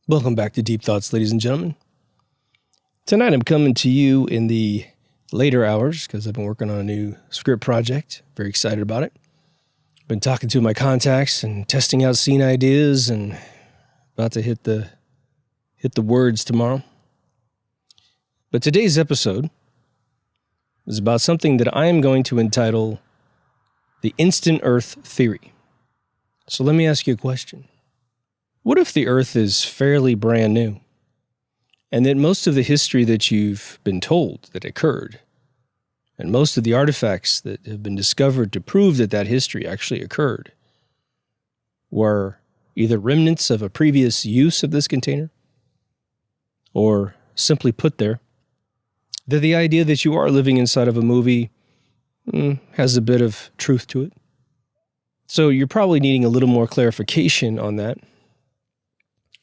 Welcome back to Deep Thoughts, ladies and gentlemen. Tonight I'm coming to you in the later hours because I've been working on a new script project. Very excited about it. Been talking to my contacts and testing out scene ideas and about to hit the words tomorrow. But today's episode is about something that I am going to entitle the Instant Earth Theory. So let me ask you a question. What if the Earth is fairly brand new, and that most of the history that you've been told that occurred, and most of the artifacts that have been discovered to prove that that history actually occurred, were either remnants of a previous use of this container, or simply put there, that the idea that you are living inside of a movie has a bit of truth to it? So you're probably needing a little more clarification on that.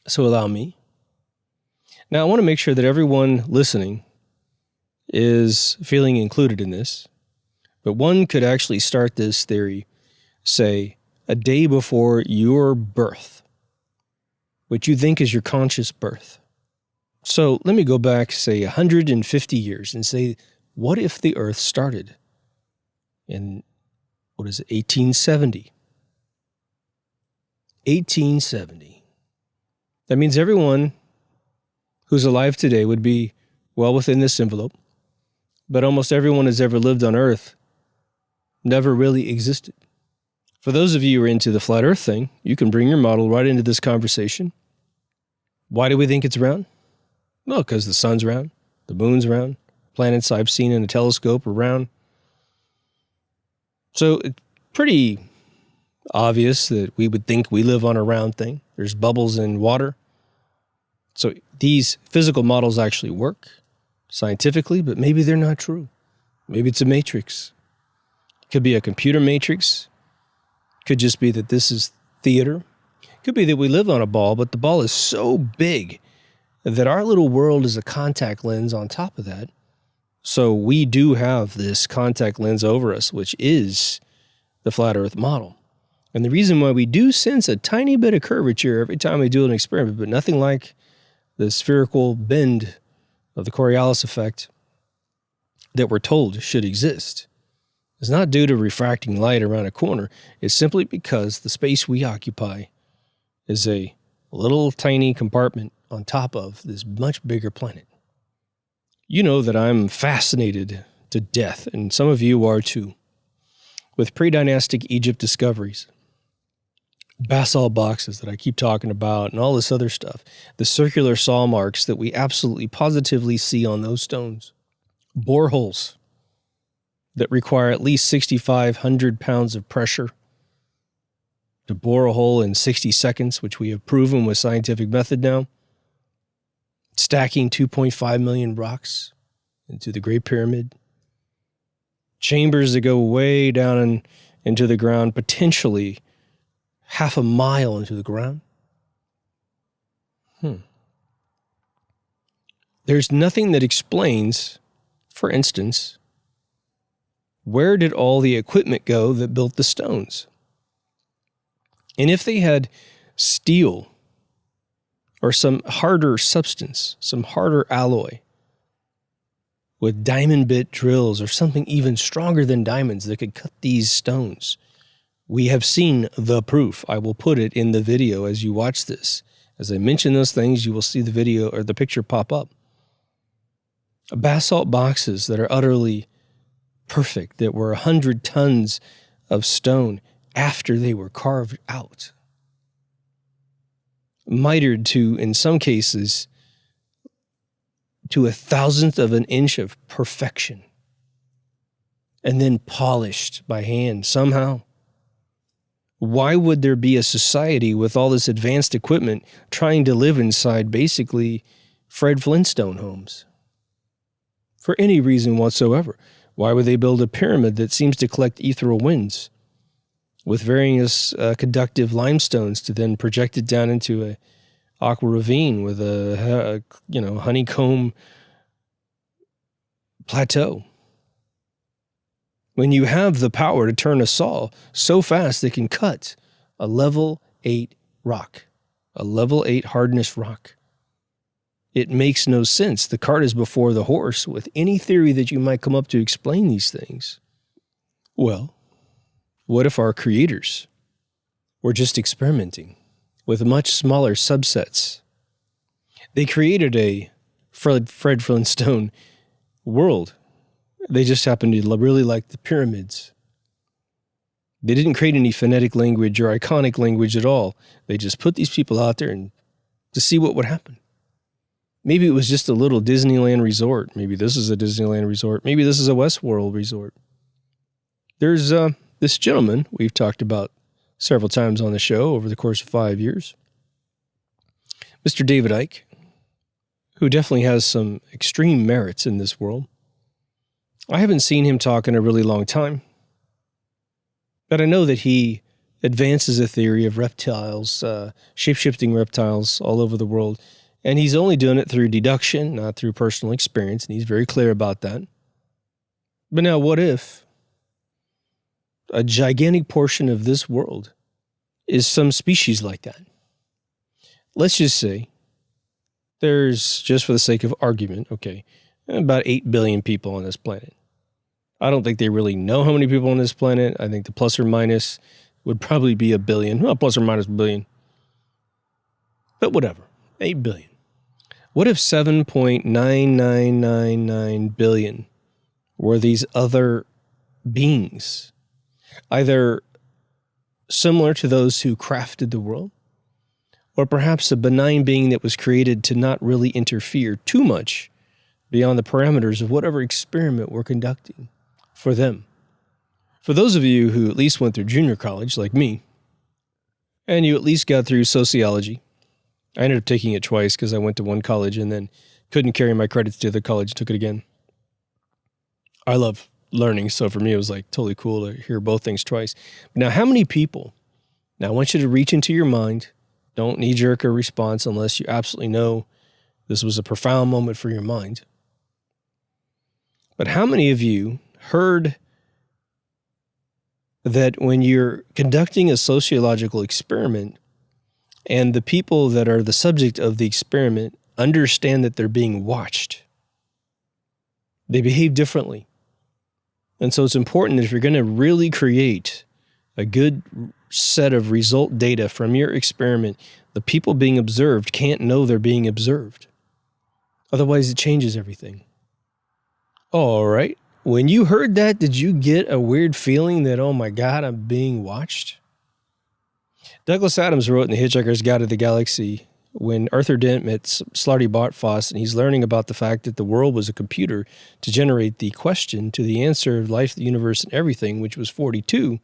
So allow me. Now, I want to make sure that everyone listening is feeling included in this. But one could actually start this theory, say, a day before your birth, which you think is your conscious birth. So let me go back, say, 150 years and say, what if the Earth started in, 1870? 1870. That means everyone who's alive today would be well within this envelope, but almost everyone who's ever lived on Earth never really existed. For those of you who are into the flat Earth thing, you can bring your model right into this conversation. Why do we think it's round? Well, because the sun's round, the moon's round, planets I've seen in a telescope are round. So it's pretty obvious that we would think we live on a round thing. There's bubbles in water. So these physical models actually work scientifically, but maybe they're not true. Maybe it's a matrix. It could be a computer matrix. It could just be that this is theater. It could be that we live on a ball, but the ball is so big that our little world is a contact lens on top of that. So we do have this contact lens over us, which is the flat Earth model. And the reason why we do sense a tiny bit of curvature every time we do an experiment, but nothing like the spherical bend of the Coriolis effect that we're told should exist, is not due to refracting light around a corner. It's simply because the space we occupy is a little tiny compartment on top of this much bigger planet. You know that I'm fascinated to death, and some of you are too, with pre-dynastic Egypt discoveries. Basalt boxes that I keep talking about and all this other stuff. The circular saw marks that we absolutely positively see on those stones. Boreholes that require at least 6,500 pounds of pressure to bore a hole in 60 seconds, which we have proven with scientific method now. Stacking 2.5 million rocks into the Great Pyramid. Chambers that go way down into the ground, potentially half a mile into the ground. There's nothing that explains, for instance, where did all the equipment go that built the stones? And if they had steel or some harder substance, some harder alloy with diamond bit drills or something even stronger than diamonds that could cut these stones, we have seen the proof. I will put it in the video as you watch this. As I mention those things, you will see the video or the picture pop up. Basalt boxes that are utterly perfect, that were 100 tons of stone after they were carved out. Mitered to, in some cases, to 1,000th of an inch of perfection. And then polished by hand somehow. Why would there be a society with all this advanced equipment trying to live inside basically Fred Flintstone homes? For any reason whatsoever. Why would they build a pyramid that seems to collect ethereal winds with various conductive limestones to then project it down into a aqua ravine with a honeycomb plateau? When you have the power to turn a saw so fast it can cut a level 8 rock, a level 8 hardness rock. It makes no sense. The cart is before the horse with any theory that you might come up to explain these things. Well, what if our creators were just experimenting with much smaller subsets? They created a Fred Flintstone world. They just happened to really like the pyramids. They didn't create any phonetic language or iconic language at all. They just put these people out there and to see what would happen. Maybe it was just a little Disneyland resort. Maybe this is a Disneyland resort. Maybe this is a Westworld resort. There's this gentleman we've talked about several times on the show over the course of 5 years, Mr. David Icke, who definitely has some extreme merits in this world. I haven't seen him talk in a really long time, but I know that he advances a theory of reptiles, shape-shifting reptiles all over the world, and he's only doing it through deduction, not through personal experience, and he's very clear about that. But now what if a gigantic portion of this world is some species like that? Let's just say there's, just for the sake of argument, okay, about 8 billion people on this planet. I don't think they really know how many people on this planet. I think the plus or minus would probably be a billion. Well, plus or minus a billion. But whatever, 8 billion. What if 7.9999 billion were these other beings, either similar to those who crafted the world, or perhaps a benign being that was created to not really interfere too much beyond the parameters of whatever experiment we're conducting for them? For those of you who at least went through junior college, like me, and you at least got through sociology, I ended up taking it twice because I went to one college and then couldn't carry my credits to the college, took it again. I love learning, so for me it was like totally cool to hear both things twice. Now, how many people, now I want you to reach into your mind, don't knee-jerk a response unless you absolutely know this was a profound moment for your mind. But how many of you heard that when you're conducting a sociological experiment and the people that are the subject of the experiment understand that they're being watched, they behave differently? And so it's important that if you're going to really create a good set of result data from your experiment, the people being observed can't know they're being observed. Otherwise, it changes everything. All right. When you heard that, did you get a weird feeling that, oh my God, I'm being watched? Douglas Adams wrote in The Hitchhiker's Guide to the Galaxy when Arthur Dent met Slarty Bartfoss, and he's learning about the fact that the world was a computer to generate the question to the answer of life, the universe, and everything, which was 42.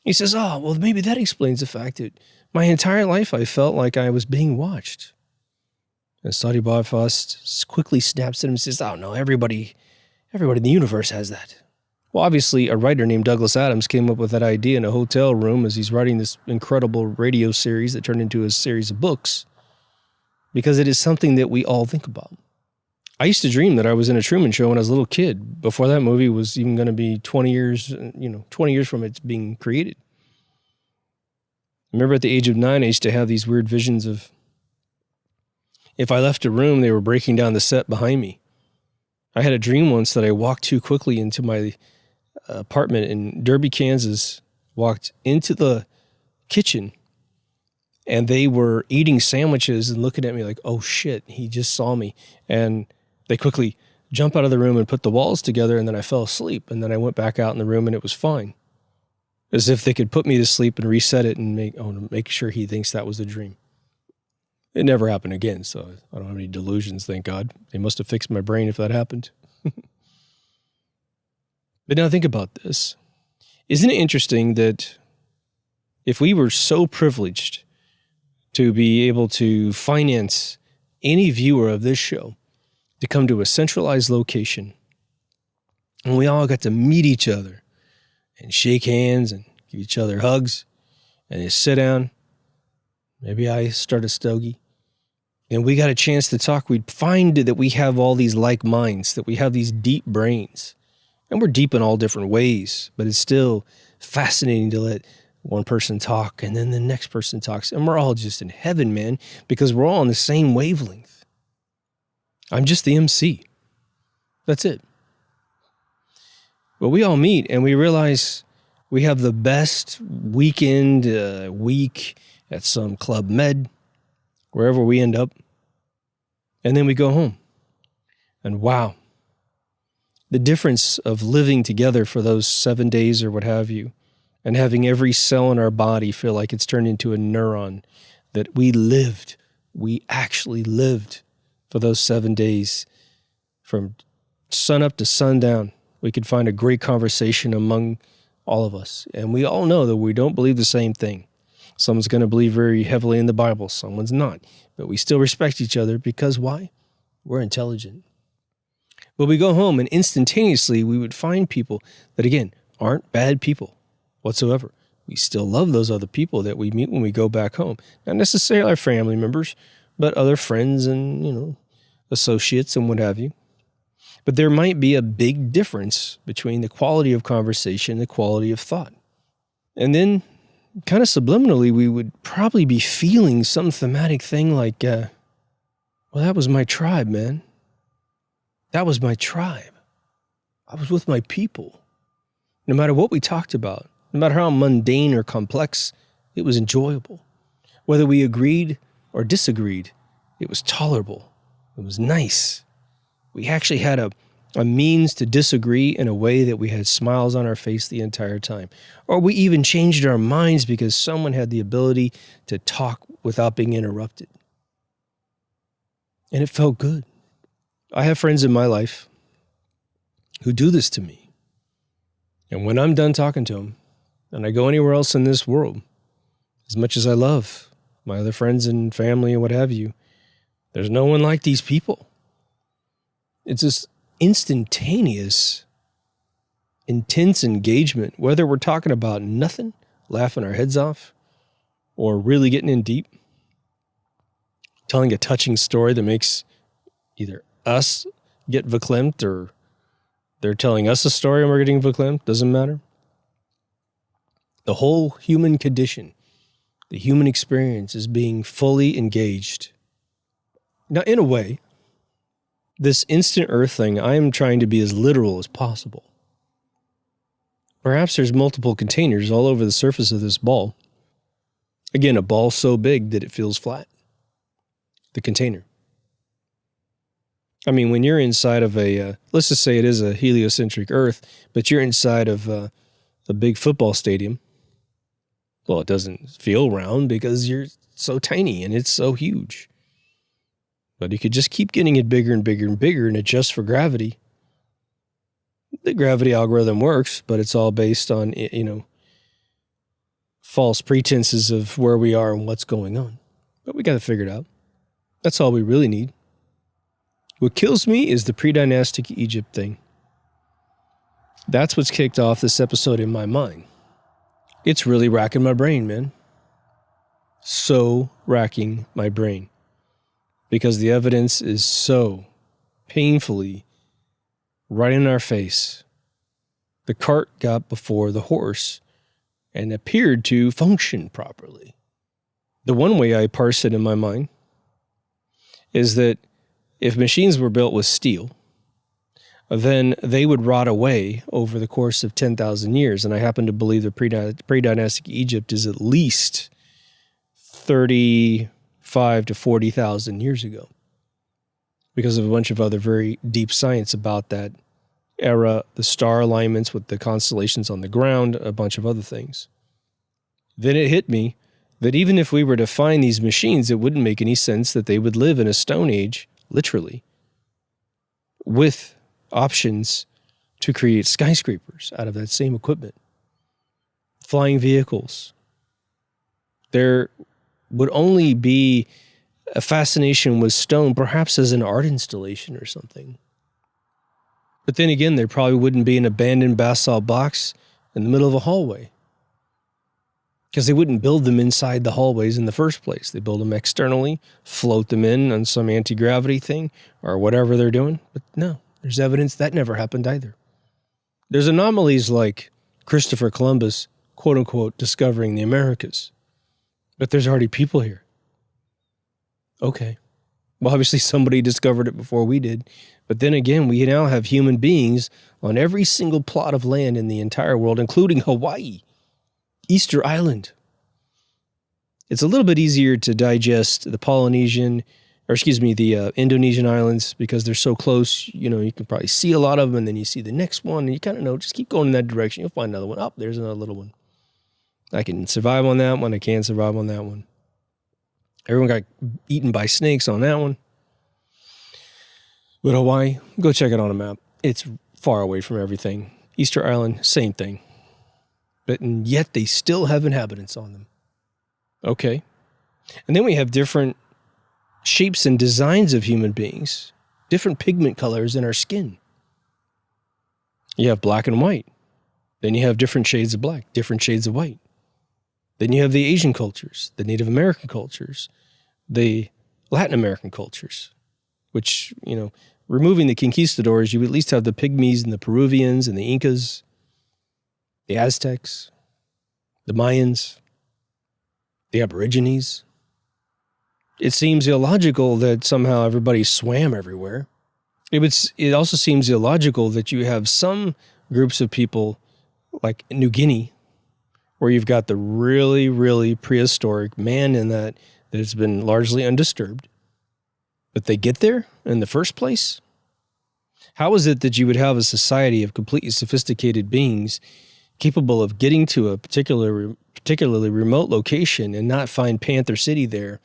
He says, oh, well, maybe that explains the fact that my entire life I felt like I was being watched. And Slarty Bartfoss quickly snaps at him and says, oh, no, everybody in the universe has that. Well, obviously, a writer named Douglas Adams came up with that idea in a hotel room as he's writing this incredible radio series that turned into a series of books, because it is something that we all think about. I used to dream that I was in a Truman Show when I was a little kid, before that movie was even going to be 20 years from its being created. I remember at the age of 9, I used to have these weird visions of if I left a room, they were breaking down the set behind me. I had a dream once that I walked too quickly into my apartment in Derby, Kansas, walked into the kitchen, and they were eating sandwiches and looking at me like, oh shit, he just saw me. And they quickly jumped out of the room and put the walls together, and then I fell asleep. And then I went back out in the room and it was fine. As if they could put me to sleep and reset it and make sure he thinks that was a dream. It never happened again, so I don't have any delusions, thank God. They must have fixed my brain if that happened. But now think about this. Isn't it interesting that if we were so privileged to be able to finance any viewer of this show to come to a centralized location, and we all got to meet each other and shake hands and give each other hugs and just sit down, maybe I start a stogie, and we got a chance to talk, we'd find that we have all these like minds, that we have these deep brains. And we're deep in all different ways, but it's still fascinating to let one person talk, and then the next person talks, and we're all just in heaven, man, because we're all on the same wavelength. I'm just the MC. That's it. But we all meet, and we realize we have the best weekend, week at some Club Med, wherever we end up. And then we go home. And wow, the difference of living together for those 7 days or what have you, and having every cell in our body feel like it's turned into a neuron, that we actually lived for those 7 days. From sun up to sundown, we could find a great conversation among all of us. And we all know that we don't believe the same thing. Someone's going to believe very heavily in the Bible. Someone's not. But we still respect each other because why? We're intelligent. But we go home and instantaneously we would find people that, again, aren't bad people whatsoever. We still love those other people that we meet when we go back home. Not necessarily our family members, but other friends and, associates and what have you. But there might be a big difference between the quality of conversation and the quality of thought. And then kind of subliminally, we would probably be feeling some thematic thing like, well, that was my tribe, man. That was my tribe. I was with my people. No matter what we talked about, no matter how mundane or complex, it was enjoyable. Whether we agreed or disagreed, it was tolerable. It was nice. We actually had a means to disagree in a way that we had smiles on our face the entire time. Or we even changed our minds because someone had the ability to talk without being interrupted. And it felt good. I have friends in my life who do this to me. And when I'm done talking to them, and I go anywhere else in this world, as much as I love my other friends and family and what have you, there's no one like these people. It's this instantaneous, intense engagement, whether we're talking about nothing, laughing our heads off, or really getting in deep, telling a touching story that makes either us get verklempt or they're telling us a story and we're getting verklempt, doesn't matter. The whole human condition, the human experience is being fully engaged. Now, in a way, this instant earth thing, I am trying to be as literal as possible. Perhaps there's multiple containers all over the surface of this ball. Again, a ball so big that it feels flat. The container. I mean, when you're inside of let's just say it is a heliocentric earth, but you're inside of a big football stadium. Well, it doesn't feel round because you're so tiny and it's so huge. But you could just keep getting it bigger and bigger and bigger and adjust for gravity. The gravity algorithm works, but it's all based on, false pretenses of where we are and what's going on. But we got to figure it out. That's all we really need. What kills me is the pre-dynastic Egypt thing. That's what's kicked off this episode in my mind. It's really racking my brain, man. So racking my brain. Because the evidence is so painfully right in our face. The cart got before the horse and appeared to function properly. The one way I parse it in my mind is that if machines were built with steel, then they would rot away over the course of 10,000 years. And I happen to believe that pre-dynastic Egypt is at least 35 to 40,000 years ago because of a bunch of other very deep science about that era, the star alignments with the constellations on the ground, a bunch of other things. Then it hit me that even if we were to find these machines, it wouldn't make any sense that they would live in a Stone Age, literally, with options to create skyscrapers out of that same equipment, flying vehicles. There would only be a fascination with stone, perhaps as an art installation or something. But then again, there probably wouldn't be an abandoned basalt box in the middle of a hallway, because they wouldn't build them inside the hallways in the first place. They build them externally, float them in on some anti-gravity thing or whatever they're doing. But no, there's evidence that never happened either. There's anomalies like Christopher Columbus, quote unquote, discovering the Americas. But there's already people here. Okay. Well, obviously somebody discovered it before we did. But then again, we now have human beings on every single plot of land in the entire world, including Hawaii, Easter Island. It's a little bit easier to digest the Indonesian islands because they're so close. You know, you can probably see a lot of them, and then you see the next one, and you kind of know, just keep going in that direction. You'll find another one. Oh, there's another little one. I can survive on that one. I can survive on that one. Everyone got eaten by snakes on that one. But Hawaii, go check it on a map. It's far away from everything. Easter Island, same thing. But and yet they still have inhabitants on them. Okay. And then we have different shapes and designs of human beings, different pigment colors in our skin. You have black and white. Then you have different shades of black, different shades of white. Then you have the Asian cultures, the Native American cultures, the Latin American cultures, which, you know, removing the conquistadors, you would at least have the Pygmies and the Peruvians and the Incas, the Aztecs, the Mayans, the Aborigines. It seems illogical that somehow everybody swam everywhere. It also seems illogical that you have some groups of people like New Guinea, where you've got the really, really prehistoric man in that has been largely undisturbed, but they get there in the first place? How is it that you would have a society of completely sophisticated beings capable of getting to a particularly remote location and not find Panther City there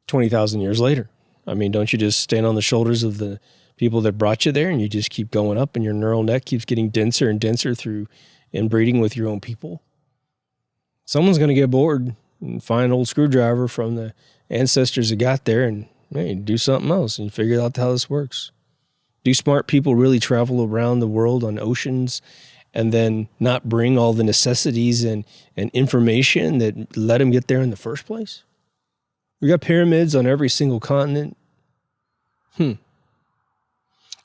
20,000 years later? I mean, don't you just stand on the shoulders of the people that brought you there and you just keep going up and your neural net keeps getting denser and denser through inbreeding with your own people? Someone's going to get bored and find an old screwdriver from the ancestors that got there and hey, do something else and figure out how this works. Do smart people really travel around the world on oceans and then not bring all the necessities and information that let them get there in the first place? We got pyramids on every single continent. Isn't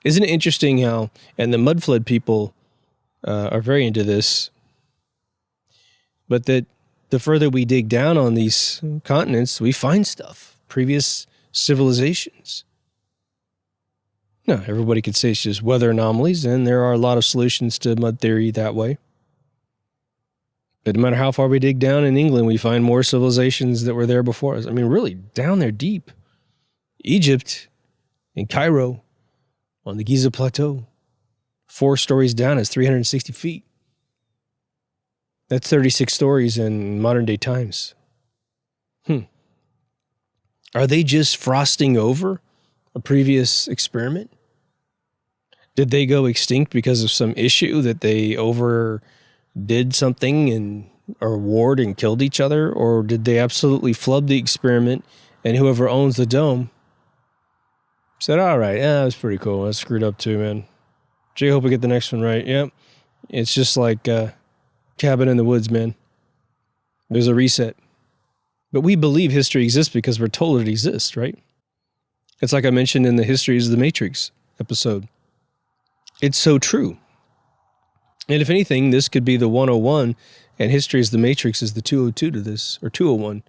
it interesting how, and the mud flood people are very into this, but that the further we dig down on these continents, we find stuff, previous civilizations. Now, everybody could say it's just weather anomalies, and there are a lot of solutions to mud theory that way. But no matter how far we dig down in England, we find more civilizations that were there before us. I mean, really, down there deep. Egypt, in Cairo, on the Giza Plateau, 4 stories down is 360 feet. That's 36 stories in modern day times. Are they just frosting over a previous experiment? Did they go extinct because of some issue that they overdid something or warred and killed each other? Or did they absolutely flub the experiment and whoever owns the dome said, all right, that was pretty cool. I screwed up too, man. Gee, hope we get the next one right. Yep. It's just like Cabin in the Woods, man. There's a reset. But we believe history exists because we're told it exists, right? It's like I mentioned in the Histories of the Matrix episode. It's so true. And if anything, this could be the 101, and Histories of the Matrix is the 202 to this, or 201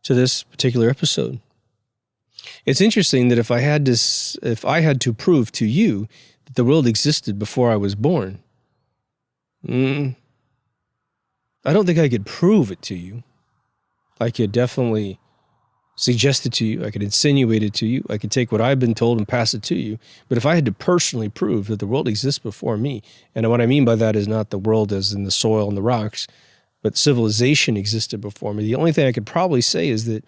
to this particular episode. It's interesting that if I had to prove to you that the world existed before I was born, I don't think I could prove it to you. I could definitely suggest it to you. I could insinuate it to you. I could take what I've been told and pass it to you. But if I had to personally prove that the world exists before me, and what I mean by that is not the world as in the soil and the rocks, but civilization existed before me, the only thing I could probably say is that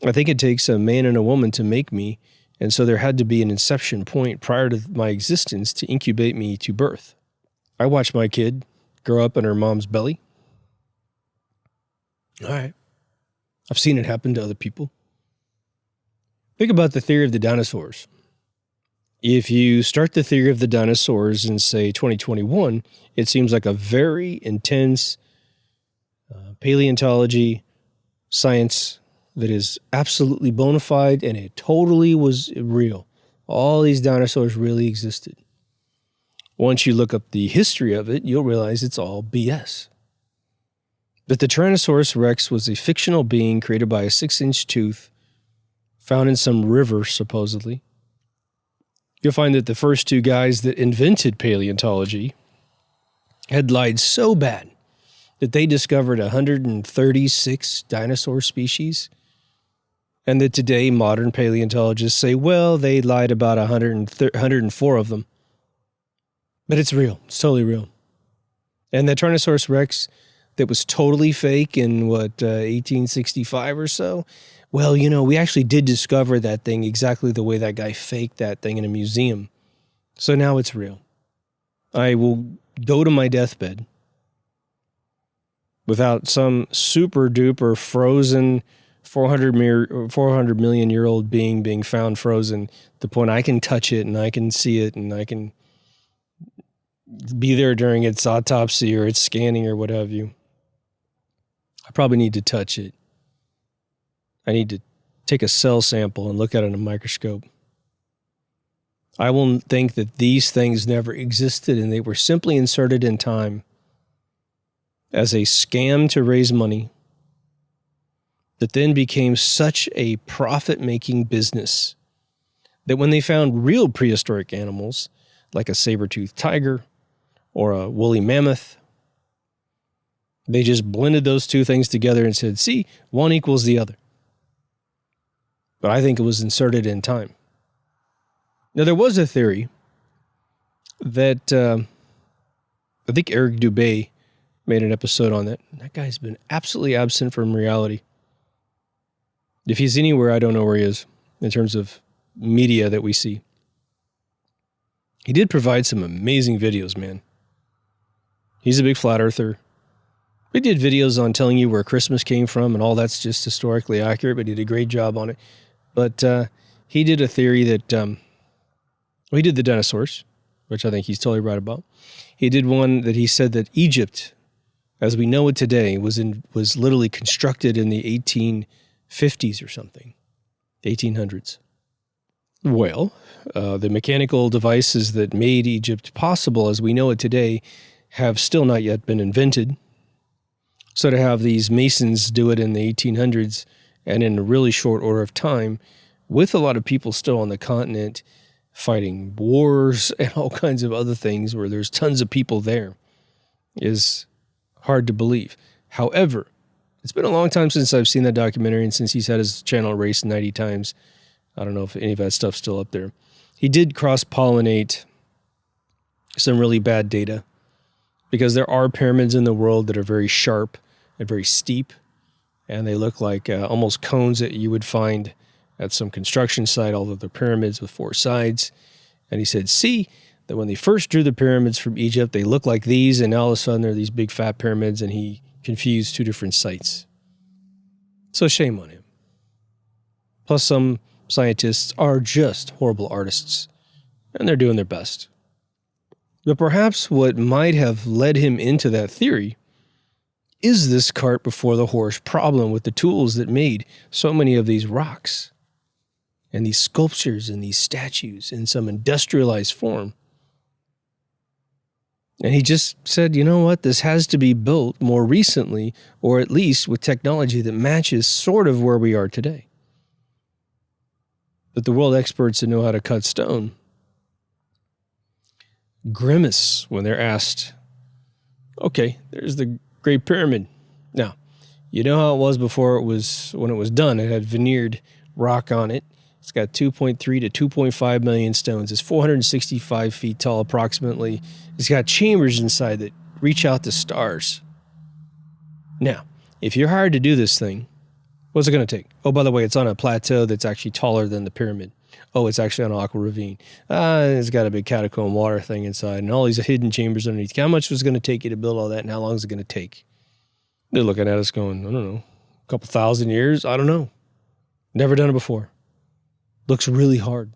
I think it takes a man and a woman to make me, and so there had to be an inception point prior to my existence to incubate me to birth. I watched my kid grow up in her mom's belly. All right. I've seen it happen to other people. Think about the theory of the dinosaurs. If you start the theory of the dinosaurs in, say, 2021, it seems like a very intense paleontology science that is absolutely bona fide, and it totally was real. All these dinosaurs really existed. Once you look up the history of it, you'll realize it's all BS. that the Tyrannosaurus rex was a fictional being created by a 6-inch tooth found in some river, supposedly. You'll find that the first two guys that invented paleontology had lied so bad that they discovered 136 dinosaur species, and that today modern paleontologists say, well, they lied about 104 of them. But it's real. It's totally real. And the Tyrannosaurus rex that was totally fake in, 1865 or so? Well, we actually did discover that thing exactly the way that guy faked that thing in a museum. So now it's real. I will go to my deathbed without some super-duper frozen 400 million-year-old being found frozen, to the point I can touch it and I can see it and I can be there during its autopsy or its scanning or what have you. I probably need to touch it. I need to take a cell sample and look at it in a microscope. I will think that these things never existed and they were simply inserted in time as a scam to raise money that then became such a profit-making business that when they found real prehistoric animals, like a saber-toothed tiger or a woolly mammoth, they just blended those two things together and said, see, one equals the other. But I think it was inserted in time. Now, there was a theory that I think Eric Dubé made an episode on that. That guy's been absolutely absent from reality. If he's anywhere, I don't know where he is in terms of media that we see. He did provide some amazing videos, man. He's a big flat earther. We did videos on telling you where Christmas came from and all that's just historically accurate, but he did a great job on it. But he did a theory that, he did the dinosaurs, which I think he's totally right about. He did one that he said that Egypt, as we know it today, was literally constructed in the 1850s or something, 1800s. Well, the mechanical devices that made Egypt possible as we know it today have still not yet been invented. So to have these masons do it in the 1800s and in a really short order of time, with a lot of people still on the continent fighting wars and all kinds of other things where there's tons of people there, is hard to believe. However, it's been a long time since I've seen that documentary and since he's had his channel erased 90 times. I don't know if any of that stuff's still up there. He did cross-pollinate some really bad data because there are pyramids in the world that are very sharp and very steep, and they look like almost cones that you would find at some construction site, although they're pyramids with 4 sides. And he said, see, that when they first drew the pyramids from Egypt, they look like these, and all of a sudden they're these big fat pyramids, and he confused 2 different sites. So shame on him. Plus, some scientists are just horrible artists, and they're doing their best. But perhaps what might have led him into that theory is this cart before the horse problem with the tools that made so many of these rocks and these sculptures and these statues in some industrialized form. And he just said, you know what, this has to be built more recently, or at least with technology that matches sort of where we are today. But the world experts that know how to cut stone grimace when they're asked, okay, there's the Great Pyramid. Now, you know how it was before when it was done. It had veneered rock on it. It's got 2.3 to 2.5 million stones. It's 465 feet tall approximately. It's got chambers inside that reach out to stars. Now, if you're hired to do this thing, what's it going to take? Oh, by the way, it's on a plateau that's actually taller than the pyramid. Oh, it's actually on an aqua ravine. It's got a big catacomb water thing inside and all these hidden chambers underneath. How much was it going to take you to build all that, and how long is it going to take? They're looking at us going, I don't know, a couple thousand years? I don't know. Never done it before. Looks really hard.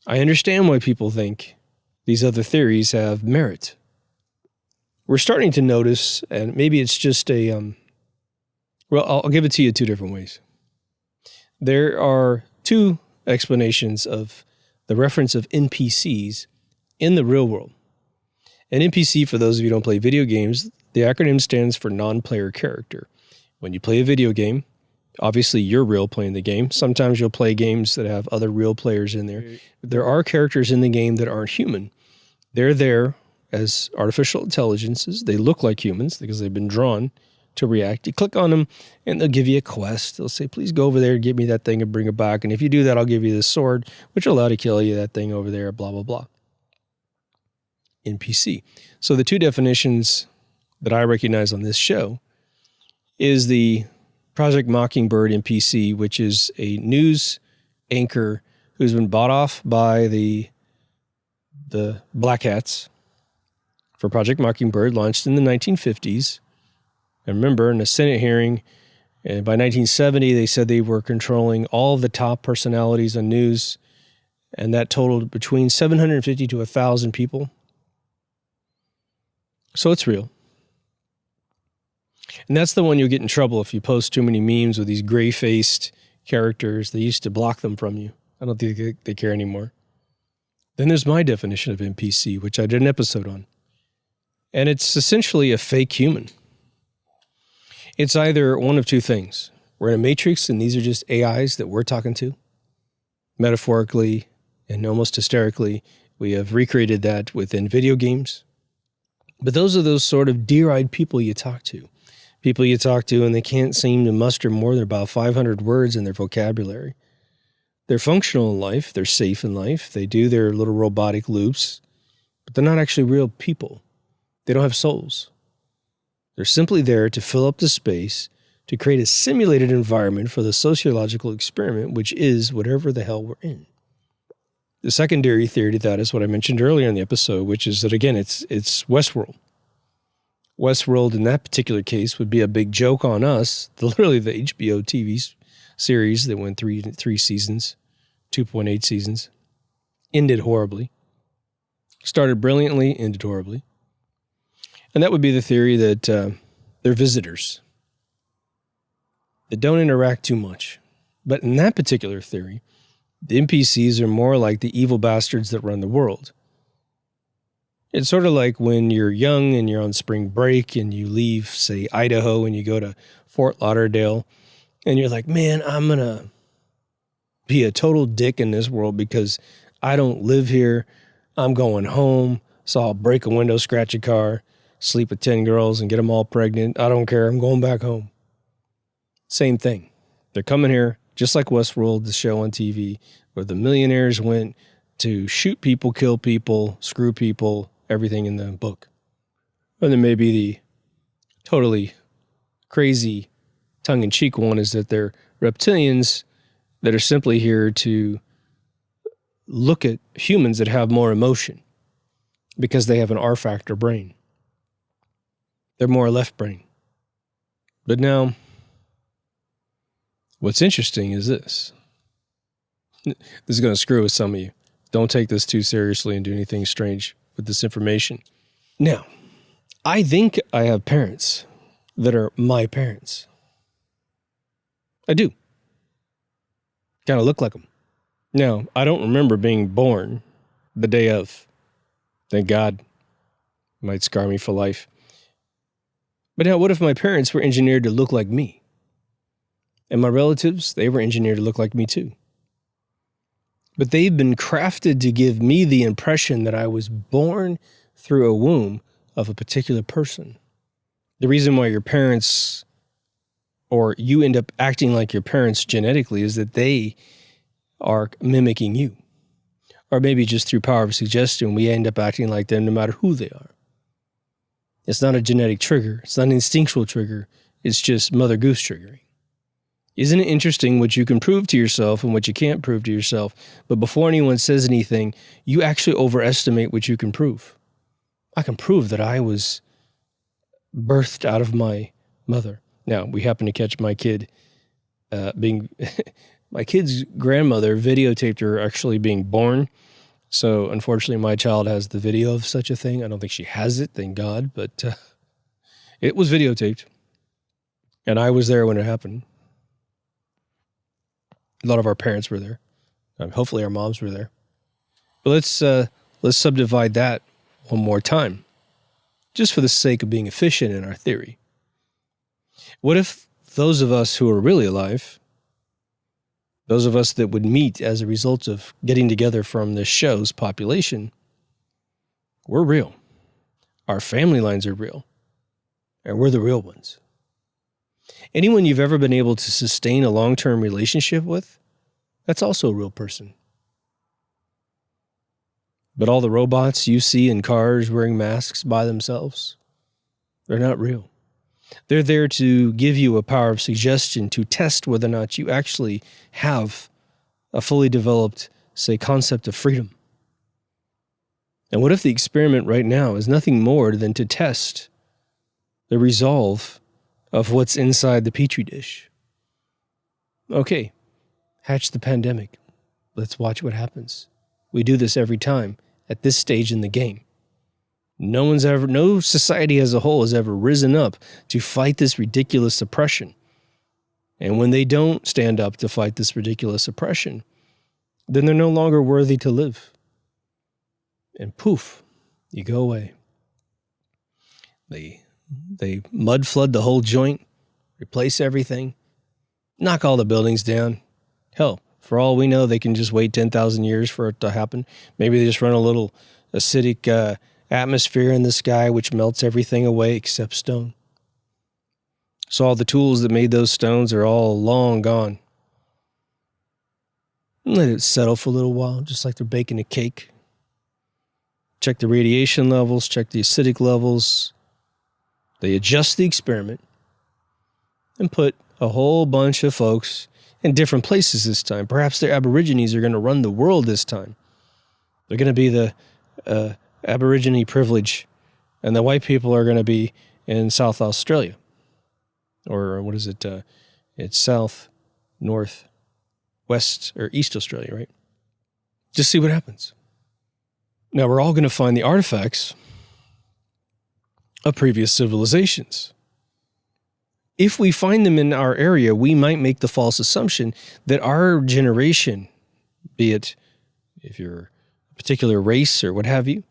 I understand why people think these other theories have merit. We're starting to notice, and maybe it's just I'll give it to you 2 different ways. There are 2 explanations of the reference of NPCs in the real world. An NPC, for those of you who don't play video games, The acronym stands for non-player character. When you play a video game, obviously you're real playing the game. Sometimes you'll play games that have other real players in there. There are characters in the game that aren't human. They're there as artificial intelligences. They look like humans because they've been drawn to react. You click on them and they'll give you a quest. They'll say, please go over there and get me that thing and bring it back. And if you do that, I'll give you this sword, which will allow to kill you that thing over there, blah, blah, blah. NPC. So the two definitions that I recognize on this show is the Project Mockingbird NPC, which is a news anchor who's been bought off by the Black Hats for Project Mockingbird, launched in the 1950s. And remember, in a Senate hearing, and by 1970, they said they were controlling all of the top personalities on news, and that totaled between 750 to 1,000 people. So it's real. And that's the one you'll get in trouble if you post too many memes with these gray-faced characters. They used to block them from you. I don't think they care anymore. Then there's my definition of NPC, which I did an episode on. And it's essentially a fake human. It's either one of two things. We're in a matrix, and these are just AIs that we're talking to. Metaphorically and almost hysterically, we have recreated that within video games. But those are those sort of deer-eyed people you talk to. People you talk to and they can't seem to muster more than about 500 words in their vocabulary. They're functional in life. They're safe in life. They do their little robotic loops, but they're not actually real people. They don't have souls. They're simply there to fill up the space, to create a simulated environment for the sociological experiment, which is whatever the hell we're in. The secondary theory to that is what I mentioned earlier in the episode, which is that, again, it's Westworld. Westworld, in that particular case, would be a big joke on us. Literally, the HBO TV series that went three seasons, 2.8 seasons, ended horribly. Started brilliantly, ended horribly. And that would be the theory that they're visitors that don't interact too much. But in that particular theory, the NPCs are more like the evil bastards that run the world. It's sort of like when you're young and you're on spring break and you leave, say, Idaho, and you go to Fort Lauderdale, and you're like, man, I'm going to be a total dick in this world because I don't live here. I'm going home, so I'll break a window, scratch a car, sleep with 10 girls, and get them all pregnant. I don't care. I'm going back home. Same thing. They're coming here, just like Westworld, the show on TV, where the millionaires went to shoot people, kill people, screw people, everything in the book. And then maybe the totally crazy tongue-in-cheek one is that they're reptilians that are simply here to look at humans that have more emotion because they have an R-factor brain. They're more left brain. But now, what's interesting is this. This is going to screw with some of you. Don't take this too seriously and do anything strange with this information. Now, I think I have parents that are my parents. I do. Kind of look like them. Now, I don't remember being born the day of. Thank God. Might scar me for life. But now, what if my parents were engineered to look like me? And my relatives, they were engineered to look like me too. But they've been crafted to give me the impression that I was born through a womb of a particular person. The reason why your parents, or you end up acting like your parents genetically, is that they are mimicking you. Or maybe just through power of suggestion, we end up acting like them no matter who they are. It's not a genetic trigger. It's not an instinctual trigger. It's just Mother Goose triggering. Isn't it interesting what you can prove to yourself and what you can't prove to yourself? But before anyone says anything, you actually overestimate what you can prove. I can prove that I was birthed out of my mother. Now, we happen to catch my kid my kid's grandmother videotaped her actually being born. So unfortunately, my child has the video of such a thing. I don't think she has it, thank God, but it was videotaped. And I was there when it happened. A lot of our parents were there. Hopefully our moms were there. But let's subdivide that one more time. just for the sake of being efficient in our theory. What if those of us who are really alive, those of us that would meet as a result of getting together from this show's population, we're real. Our family lines are real. And we're the real ones. Anyone you've ever been able to sustain a long-term relationship with, that's also a real person. But all the robots you see in cars wearing masks by themselves, they're not real. They're there to give you a power of suggestion to test whether or not you actually have a fully developed, say, concept of freedom. And what if the experiment right now is nothing more than to test the resolve of what's inside the petri dish? Okay, hatch the pandemic. Let's watch what happens. We do this every time at this stage in the game. No society as a whole has ever risen up to fight this ridiculous oppression. And when they don't stand up to fight this ridiculous oppression, then they're no longer worthy to live. And poof, you go away. They mud flood the whole joint, replace everything, knock all the buildings down. Hell, for all we know, they can just wait 10,000 years for it to happen. Maybe they just run a little acidic atmosphere in the sky, which melts everything away except stone. So all the tools that made those stones are all long gone. Let it settle for a little while, just like they're baking a cake. Check the radiation levels, check the acidic levels. They adjust the experiment and put a whole bunch of folks in different places this time. Perhaps the Aborigines are going to run the world this time. They're going to be the Aborigine privilege, and the white people are going to be in South Australia. Or what is it? It's South, North, West, or East Australia, right? Just see what happens. Now, we're all going to find the artifacts of previous civilizations. If we find them in our area, we might make the false assumption that our generation, be it if you're a particular race or what have you,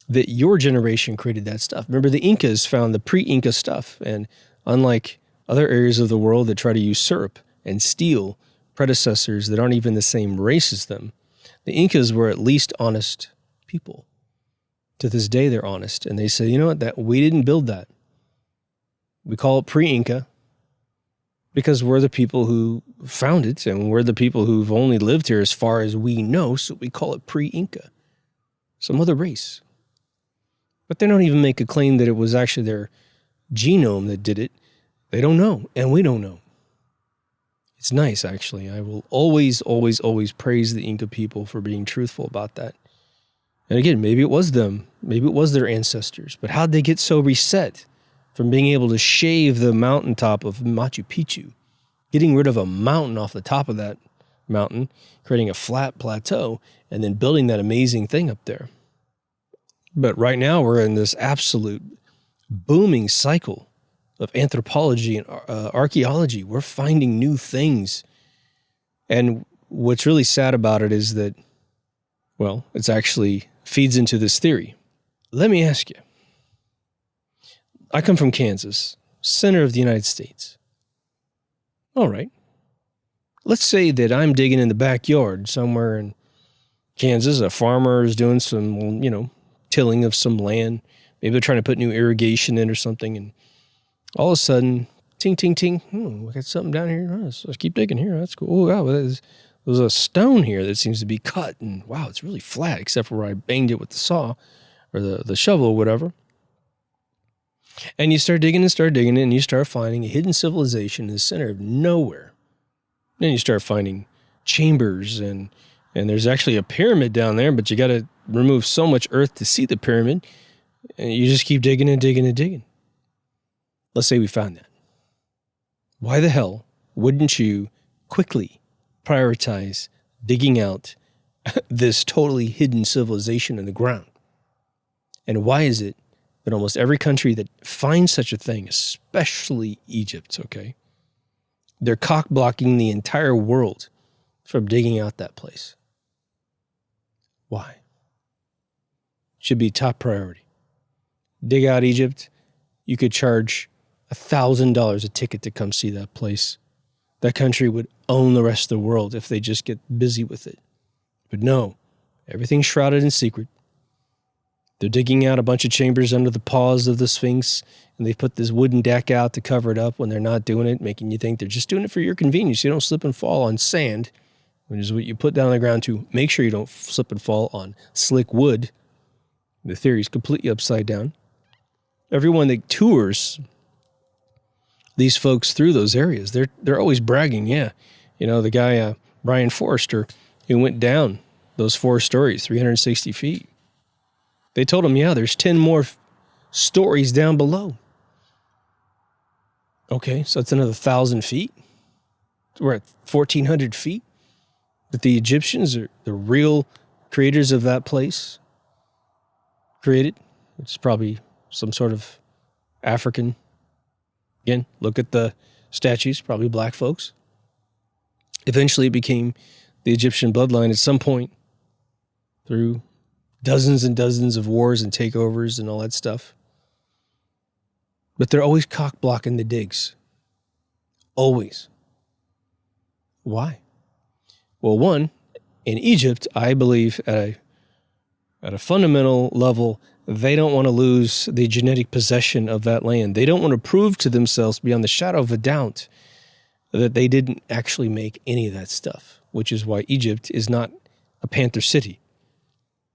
that your generation created that stuff. Remember, the Incas found the pre-Inca stuff, and unlike other areas of the world that try to usurp and steal predecessors that aren't even the same race as them, the Incas were at least honest people. To this day, they're honest, and they say, you know what, that we didn't build that. We call it pre-Inca because we're the people who found it, and we're the people who've only lived here as far as we know, so we call it pre-Inca. Some other race. But they don't even make a claim that it was actually their genome that did it. They don't know, and we don't know. It's nice, actually. I will always, always, always praise the Inca people for being truthful about that. And again, maybe it was them. Maybe it was their ancestors. But how'd they get so reset from being able to shave the mountaintop of Machu Picchu, getting rid of a mountain off the top of that mountain, creating a flat plateau, and then building that amazing thing up there? But right now we're in this absolute booming cycle of anthropology and archaeology. We're finding new things. And what's really sad about it is that, well, it's actually feeds into this theory. Let me ask you. I come from Kansas, center of the United States. All right. Let's say that I'm digging in the backyard somewhere in Kansas. A farmer is doing some, tilling of some land. Maybe they're trying to put new irrigation in or something. And all of a sudden, ting, ting, ting. We got something down here. Let's keep digging here. That's cool. Oh, wow. There's a stone here that seems to be cut. And wow, it's really flat, except for where I banged it with the saw or the shovel or whatever. And you start digging and you start finding a hidden civilization in the center of nowhere. Then you start finding chambers and there's actually a pyramid down there, but you got to remove so much earth to see the pyramid. And you just keep digging and digging and digging. Let's say we found that. Why the hell wouldn't you quickly prioritize digging out this totally hidden civilization in the ground? And why is it that almost every country that finds such a thing, especially Egypt, okay, they're cock-blocking the entire world from digging out that place? Why? Should be top priority. dig out Egypt, you could charge $1,000 a ticket to come see that place. That country would own the rest of the world if they just get busy with it. But no, everything's shrouded in secret. They're digging out a bunch of chambers under the paws of the Sphinx, and they put this wooden deck out to cover it up when they're not doing it, making you think they're just doing it for your convenience. You don't slip and fall on sand, which is what you put down on the ground to make sure you don't slip and fall on slick wood. The theory is completely upside down. Everyone that tours these folks through those areas, they're always bragging, yeah. You know, the guy, Brian Forrester, who went down those 4 stories, 360 feet. They told him, yeah, there's 10 more stories down below. Okay, so that's another 1,000 feet. We're at 1,400 feet. That the Egyptians are the real creators of that place created, which is probably some sort of African. Again, look at the statues, probably black folks. Eventually it became the Egyptian bloodline at some point through dozens and dozens of wars and takeovers and all that stuff. But they're always cock-blocking the digs. Always. Why? Well, one, in Egypt, I believe at a fundamental level, they don't want to lose the genetic possession of that land. They don't want to prove to themselves beyond the shadow of a doubt that they didn't actually make any of that stuff, which is why Egypt is not a Panther City.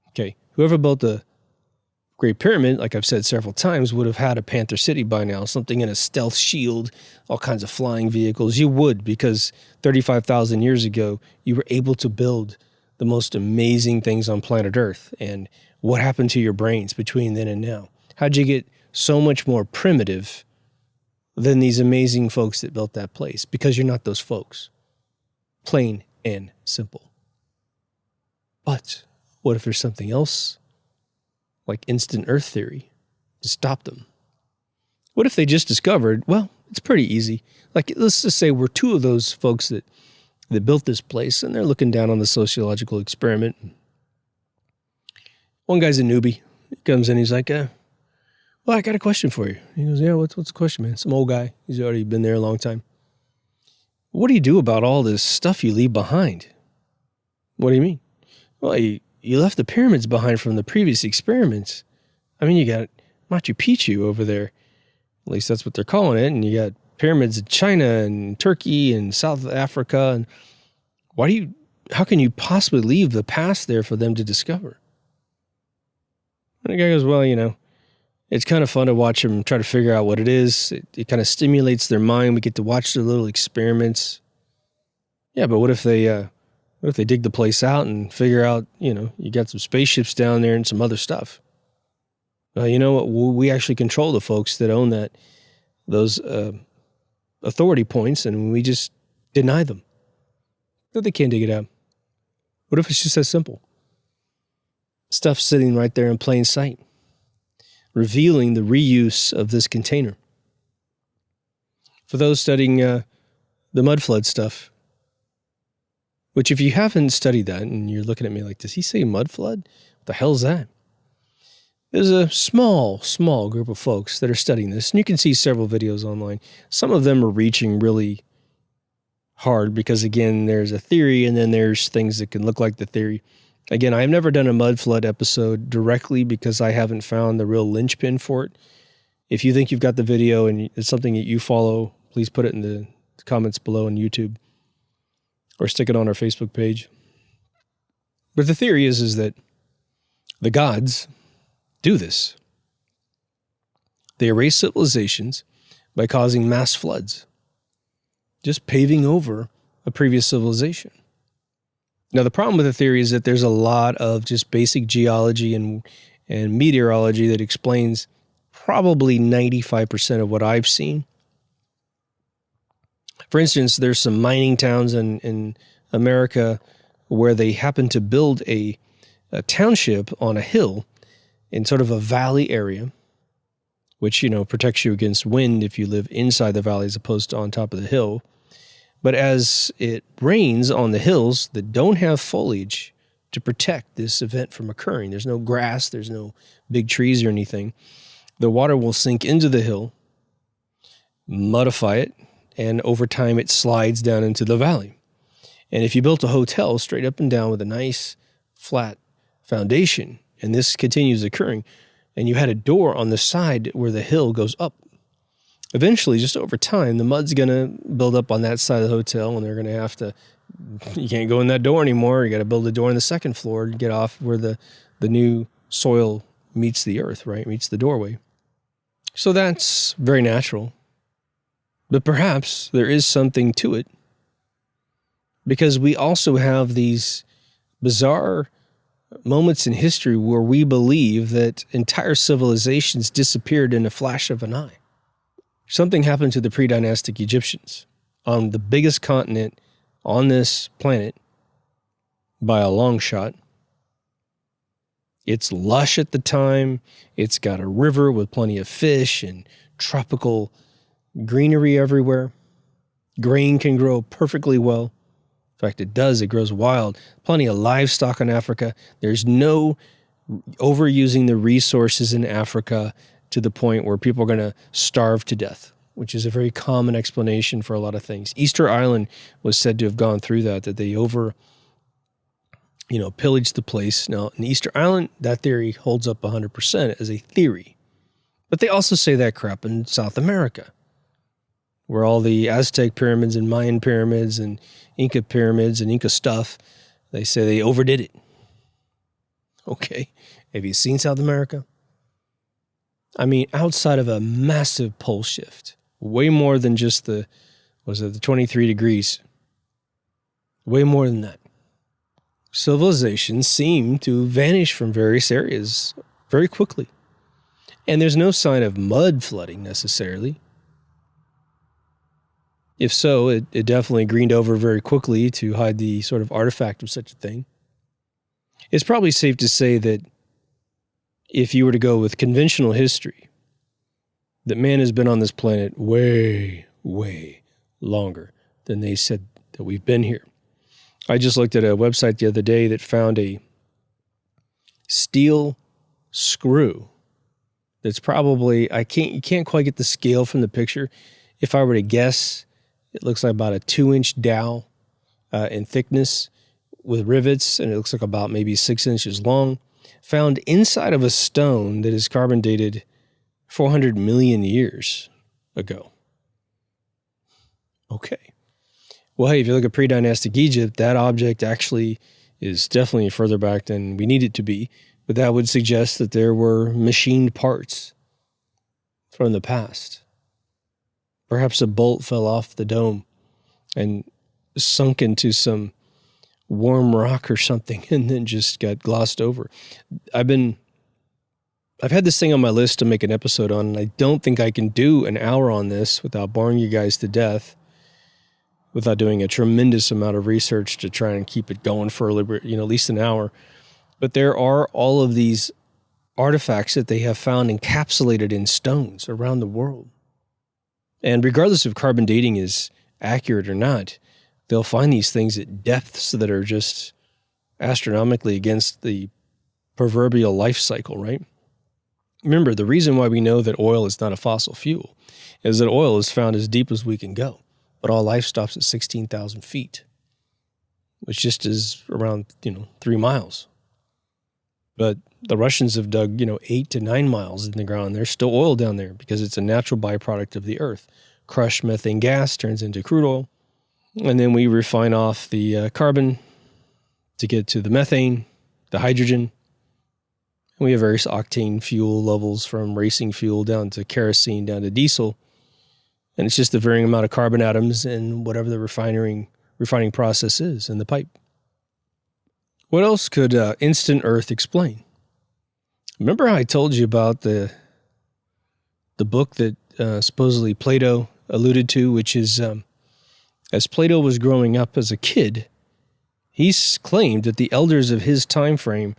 Okay, whoever built the Great Pyramid, like I've said several times, would have had a Panther City by now, something in a stealth shield, all kinds of flying vehicles. You would, because 35,000 years ago, you were able to build the most amazing things on planet Earth. And what happened to your brains between then and now? How'd you get so much more primitive than these amazing folks that built that place? Because you're not those folks. Plain and simple. But what if there's something else, like instant Earth theory, to stop them? What if they just discovered, well, it's pretty easy. Like, let's just say we're 2 of those folks that built this place, and they're looking down on the sociological experiment. One guy's a newbie. He comes in, he's like, well, I got a question for you. He goes, yeah, what's the question, man? Some old guy. He's already been there a long time. What do you do about all this stuff you leave behind? What do you mean? Well, you left the pyramids behind from the previous experiments. I mean, you got Machu Picchu over there. At least that's what they're calling it. And you got pyramids in China and Turkey and South Africa. And how can you possibly leave the past there for them to discover? And the guy goes, well, you know, it's kind of fun to watch them try to figure out what it is. It kind of stimulates their mind. We get to watch their little experiments. Yeah, but what if they dig the place out and figure out, you know, you got some spaceships down there and some other stuff? You know what? We actually control the folks that own those authority points, and we just deny them. But they can't dig it out. What if it's just as simple? Stuff sitting right there in plain sight, revealing the reuse of this container. For those studying the mud flood stuff, which if you haven't studied that and you're looking at me like, does he say mud flood? What the hell's that? There's a small group of folks that are studying this, and you can see several videos online. Some of them are reaching really hard because, again, there's a theory and then there's things that can look like the theory. Again, I've never done a mud flood episode directly because I haven't found the real linchpin for it. If you think you've got the video and it's something that you follow, please put it in the comments below on YouTube or stick it on our Facebook page. But the theory is that the gods do this. They erase civilizations by causing mass floods, just paving over a previous civilization. Now, the problem with the theory is that there's a lot of just basic geology and meteorology that explains probably 95% of what I've seen. For instance, there's some mining towns in America where they happen to build a township on a hill in sort of a valley area, which, you know, protects you against wind if you live inside the valley as opposed to on top of the hill. But as it rains on the hills that don't have foliage to protect this event from occurring, there's no grass, there's no big trees or anything, the water will sink into the hill, mudify it, and over time it slides down into the valley. And if you built a hotel straight up and down with a nice flat foundation, and this continues occurring, and you had a door on the side where the hill goes up, eventually, just over time, the mud's going to build up on that side of the hotel, and they're going to have to, you can't go in that door anymore. You got to build a door on the second floor to get off where the new soil meets the earth, right? Meets the doorway. So that's very natural. But perhaps there is something to it, because we also have these bizarre moments in history where we believe that entire civilizations disappeared in a flash of an eye. Something happened to the pre-dynastic Egyptians on the biggest continent on this planet by a long shot. It's lush at the time. It's got a river with plenty of fish and tropical greenery everywhere. Grain can grow perfectly well. In fact, it does. It grows wild. Plenty of livestock in Africa. There's no overusing the resources in Africa to the point where people are going to starve to death, which is a very common explanation for a lot of things. Easter Island was said to have gone through that they pillaged the place. Now, in Easter Island, that theory holds up 100% as a theory. But they also say that crap in South America, where all the Aztec pyramids and Mayan pyramids and Inca pyramids and Inca stuff, they say they overdid it. Okay, have you seen South America? I mean, outside of a massive pole shift, way more than just the 23 degrees, way more than that. Civilizations seem to vanish from various areas very quickly. And there's no sign of mud flooding necessarily. If so, it definitely greened over very quickly to hide the sort of artifact of such a thing. It's probably safe to say that if you were to go with conventional history, that man has been on this planet way, way longer than they said that we've been here. I just looked at a website the other day that found a steel screw that's probably, you can't quite get the scale from the picture. If I were to guess, it looks like about a 2-inch dowel in thickness with rivets, and it looks like about maybe 6 inches long, found inside of a stone that is carbon dated 400 million years ago. Okay. Well, hey, if you look at pre-dynastic Egypt, that object actually is definitely further back than we need it to be, but that would suggest that there were machined parts from the past. Perhaps a bolt fell off the dome and sunk into some warm rock or something and then just got glossed over. I've had this thing on my list to make an episode on, and I don't think I can do an hour on this without boring you guys to death, without doing a tremendous amount of research to try and keep it going for at least an hour. But there are all of these artifacts that they have found encapsulated in stones around the world. And regardless if carbon dating is accurate or not, they'll find these things at depths that are just astronomically against the proverbial life cycle, right? Remember, the reason why we know that oil is not a fossil fuel is that oil is found as deep as we can go, but all life stops at 16,000 feet, which just is around, 3 miles. But the Russians have dug, 8 to 9 miles in the ground. There's still oil down there because it's a natural byproduct of the earth. Crushed methane gas turns into crude oil, and then we refine off the carbon to get to the methane, the hydrogen. And we have various octane fuel levels from racing fuel down to kerosene, down to diesel. And it's just the varying amount of carbon atoms in whatever the refining process is in the pipe. What else could instant Earth explain? Remember how I told you about the book that supposedly Plato alluded to, which is as Plato was growing up as a kid, he claimed that the elders of his time frame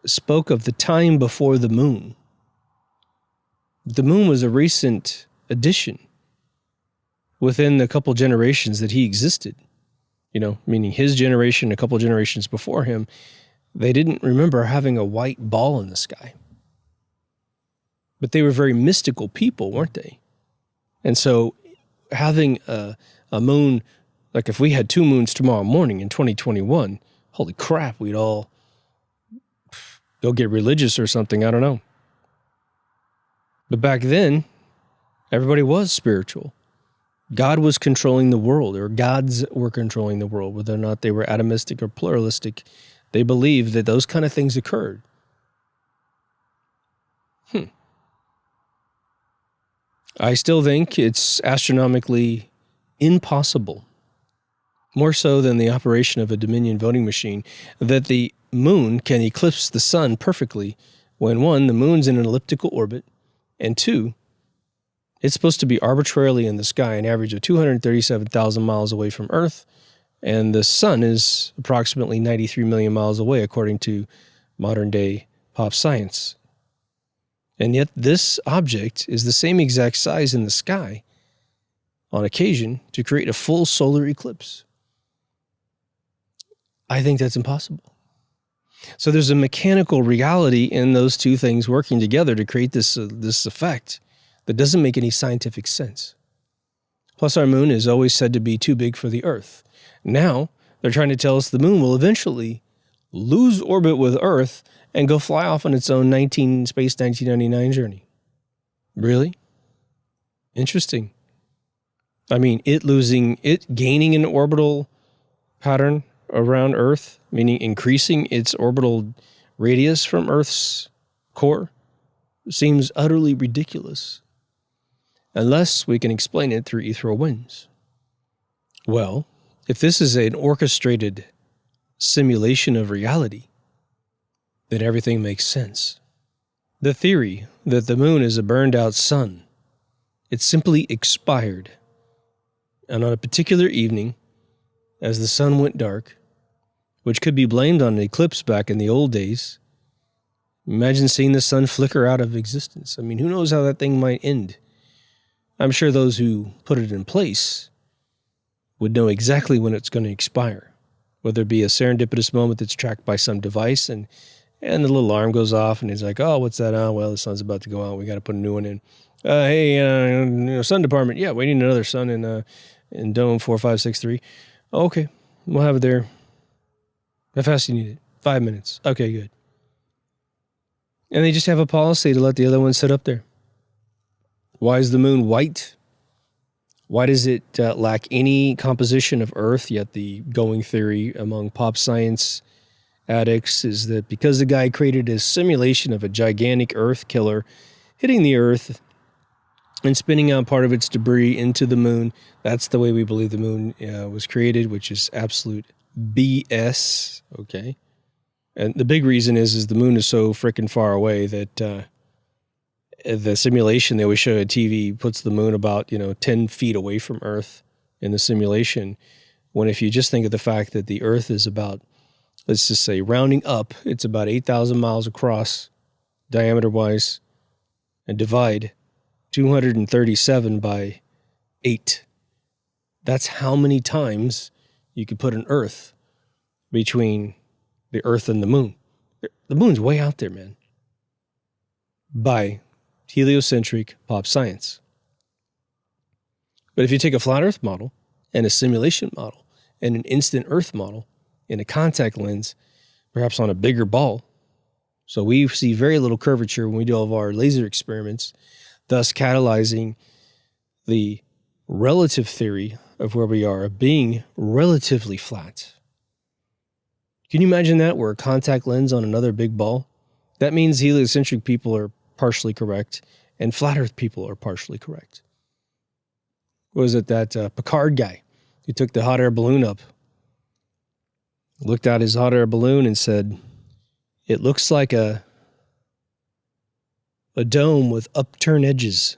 spoke of the time before the moon. The moon was a recent addition within the couple generations that he existed. Meaning his generation, a couple generations before him, they didn't remember having a white ball in the sky. But they were very mystical people, weren't they? And so having a moon, like if we had 2 moons tomorrow morning in 2021, holy crap, we'd all go get religious or something. I don't know. But back then, everybody was spiritual. God was controlling the world, or gods were controlling the world, whether or not they were atomistic or pluralistic. They believed that those kind of things occurred. I still think it's astronomically impossible, more so than the operation of a Dominion voting machine, that the moon can eclipse the sun perfectly when, 1, the moon's in an elliptical orbit, and 2, it's supposed to be arbitrarily in the sky, an average of 237,000 miles away from Earth, and the sun is approximately 93 million miles away, according to modern-day pop science. And yet this object is the same exact size in the sky on occasion to create a full solar eclipse. I think that's impossible. So there's a mechanical reality in those two things working together to create this effect that doesn't make any scientific sense. Plus, our moon is always said to be too big for the Earth. Now, they're trying to tell us the moon will eventually lose orbit with Earth and go fly off on its own Space 1999 journey. Really? Interesting. I mean, it gaining an orbital pattern around Earth, meaning increasing its orbital radius from Earth's core, seems utterly ridiculous, unless we can explain it through ethereal winds. Well, if this is an orchestrated simulation of reality, then everything makes sense. The theory that the moon is a burned-out sun, it simply expired, and on a particular evening, as the sun went dark, which could be blamed on an eclipse back in the old days, imagine seeing the sun flicker out of existence. I mean, who knows how that thing might end? I'm sure those who put it in place would know exactly when it's going to expire, whether it be a serendipitous moment that's tracked by some device and the little alarm goes off and it's like, oh, what's that? Oh, well, the sun's about to go out. We got to put a new one in. Hey, sun department. Yeah, we need another sun in dome 4563. Oh, okay, we'll have it there. How fast do you need it? 5 minutes. Okay, good. And they just have a policy to let the other one sit up there. Why is the moon white? Why does it lack any composition of Earth? Yet the going theory among pop science addicts is that because the guy created a simulation of a gigantic Earth killer hitting the Earth and spinning out part of its debris into the moon, that's the way we believe the moon was created, which is absolute BS, okay? And the big reason is the moon is so freaking far away that the simulation they always show on TV puts the moon about 10 feet away from Earth in the simulation, when if you just think of the fact that the Earth is about, let's just say, rounding up, it's about 8,000 miles across, diameter-wise, and divide 237 by 8. That's how many times you could put an Earth between the Earth and the moon. The moon's way out there, man. By heliocentric pop science. But if you take a flat Earth model and a simulation model and an instant Earth model in a contact lens, perhaps on a bigger ball, so we see very little curvature when we do all of our laser experiments, thus catalyzing the relative theory of where we are, of being relatively flat. Can you imagine that? We're a contact lens on another big ball? That means heliocentric people are partially correct, and flat Earth people are partially correct. What was it, that Picard guy who took the hot air balloon up, looked out his hot air balloon and said, it looks like a dome with upturned edges.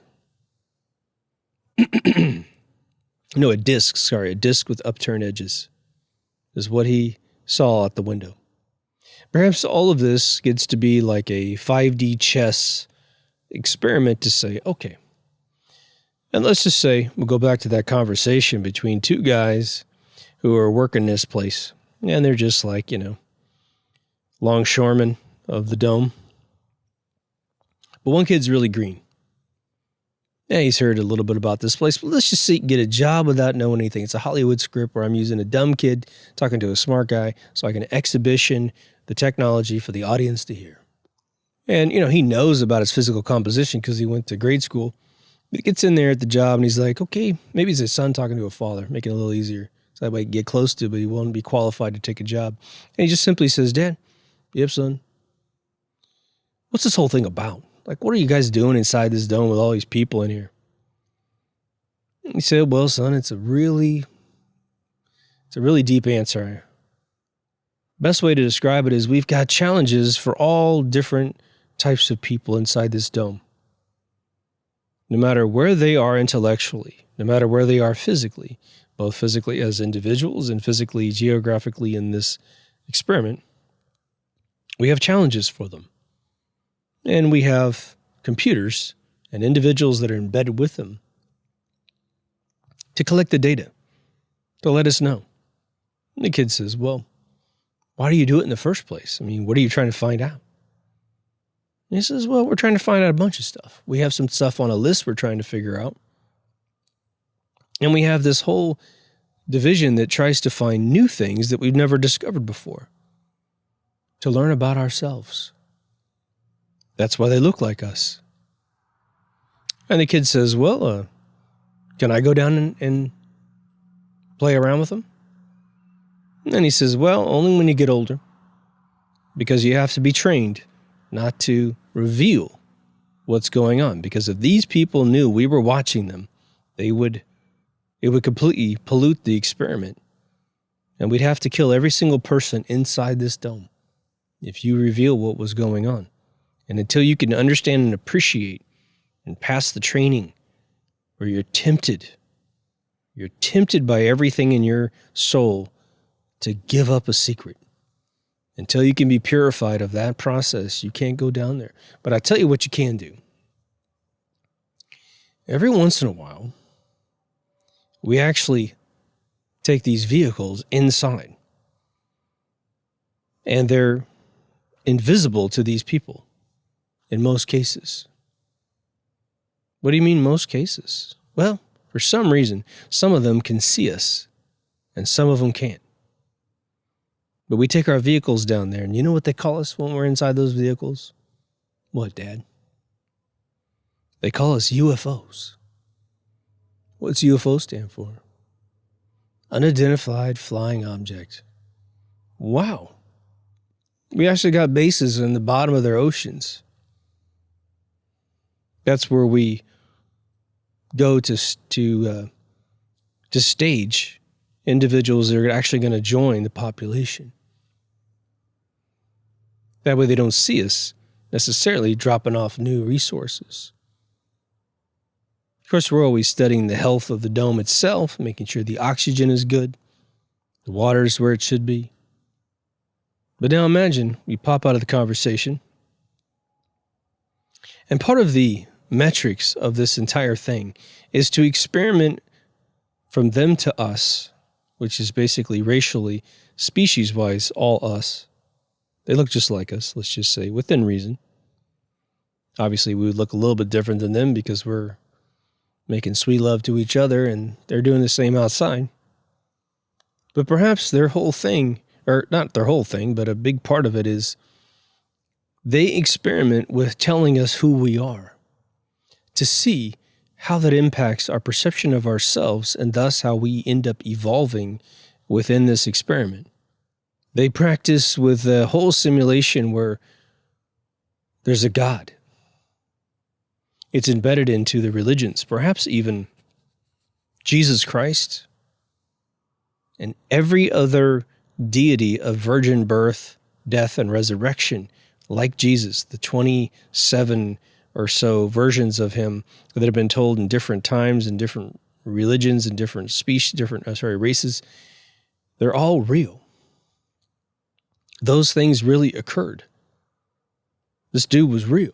No, a disc with upturned edges is what he saw out the window. Perhaps all of this gets to be like a 5D chess experiment to say, okay, and let's just say we'll go back to that conversation between two guys who are working this place, and they're just like, longshoremen of the dome. But one kid's really green. Yeah, he's heard a little bit about this place, but let's just get a job without knowing anything. It's a Hollywood script where I'm using a dumb kid talking to a smart guy so I can exhibition the technology for the audience to hear. And, he knows about his physical composition because he went to grade school. But he gets in there at the job and he's like, okay, maybe it's his son talking to a father, making it a little easier. So that way he can get close to, but he won't be qualified to take a job. And he just simply says, Dad, yep, son, what's this whole thing about? Like, what are you guys doing inside this dome with all these people in here? And he said, well, son, it's a really deep answer. Best way to describe it is we've got challenges for all different types of people inside this dome. No matter where they are intellectually, no matter where they are physically, both physically as individuals and physically geographically in this experiment, we have challenges for them. And we have computers and individuals that are embedded with them to collect the data, to let us know. And the kid says, well, why do you do it in the first place? I mean, what are you trying to find out? And he says, well, we're trying to find out a bunch of stuff. We have some stuff on a list we're trying to figure out. And we have this whole division that tries to find new things that we've never discovered before, to learn about ourselves. That's why they look like us. And the kid says, well, can I go down and play around with them? And he says, well, only when you get older, because you have to be trained not to reveal what's going on. Because if these people knew we were watching them, it would completely pollute the experiment. And we'd have to kill every single person inside this dome if you reveal what was going on. And until you can understand and appreciate and pass the training, where you're tempted by everything in your soul to give up a secret. Until you can be purified of that process, you can't go down there. But I tell you what you can do. Every once in a while, we actually take these vehicles inside. And they're invisible to these people in most cases. What do you mean most cases? Well, for some reason, some of them can see us and some of them can't. But we take our vehicles down there, and you know what they call us when we're inside those vehicles? What, Dad? They call us UFOs. What's UFO stand for? Unidentified flying object. Wow. We actually got bases in the bottom of their oceans. That's where we go to stage individuals that are actually going to join the population. That way they don't see us necessarily dropping off new resources. Of course, we're always studying the health of the dome itself, making sure the oxygen is good, the water is where it should be. But now imagine we pop out of the conversation, and part of the metrics of this entire thing is to experiment from them to us, which is basically racially, species-wise, all us. They look just like us, let's just say, within reason. Obviously, we would look a little bit different than them because we're making sweet love to each other and they're doing the same outside. But perhaps their whole thing, or not their whole thing, but a big part of it is they experiment with telling us who we are to see how that impacts our perception of ourselves and thus how we end up evolving within this experiment. They practice with a whole simulation where there's a God. It's embedded into the religions, perhaps even Jesus Christ and every other deity of virgin birth, death, and resurrection, like Jesus, the 27 or so versions of him that have been told in different times and different religions and different species, races. They're all real. Those things really occurred. This dude was real.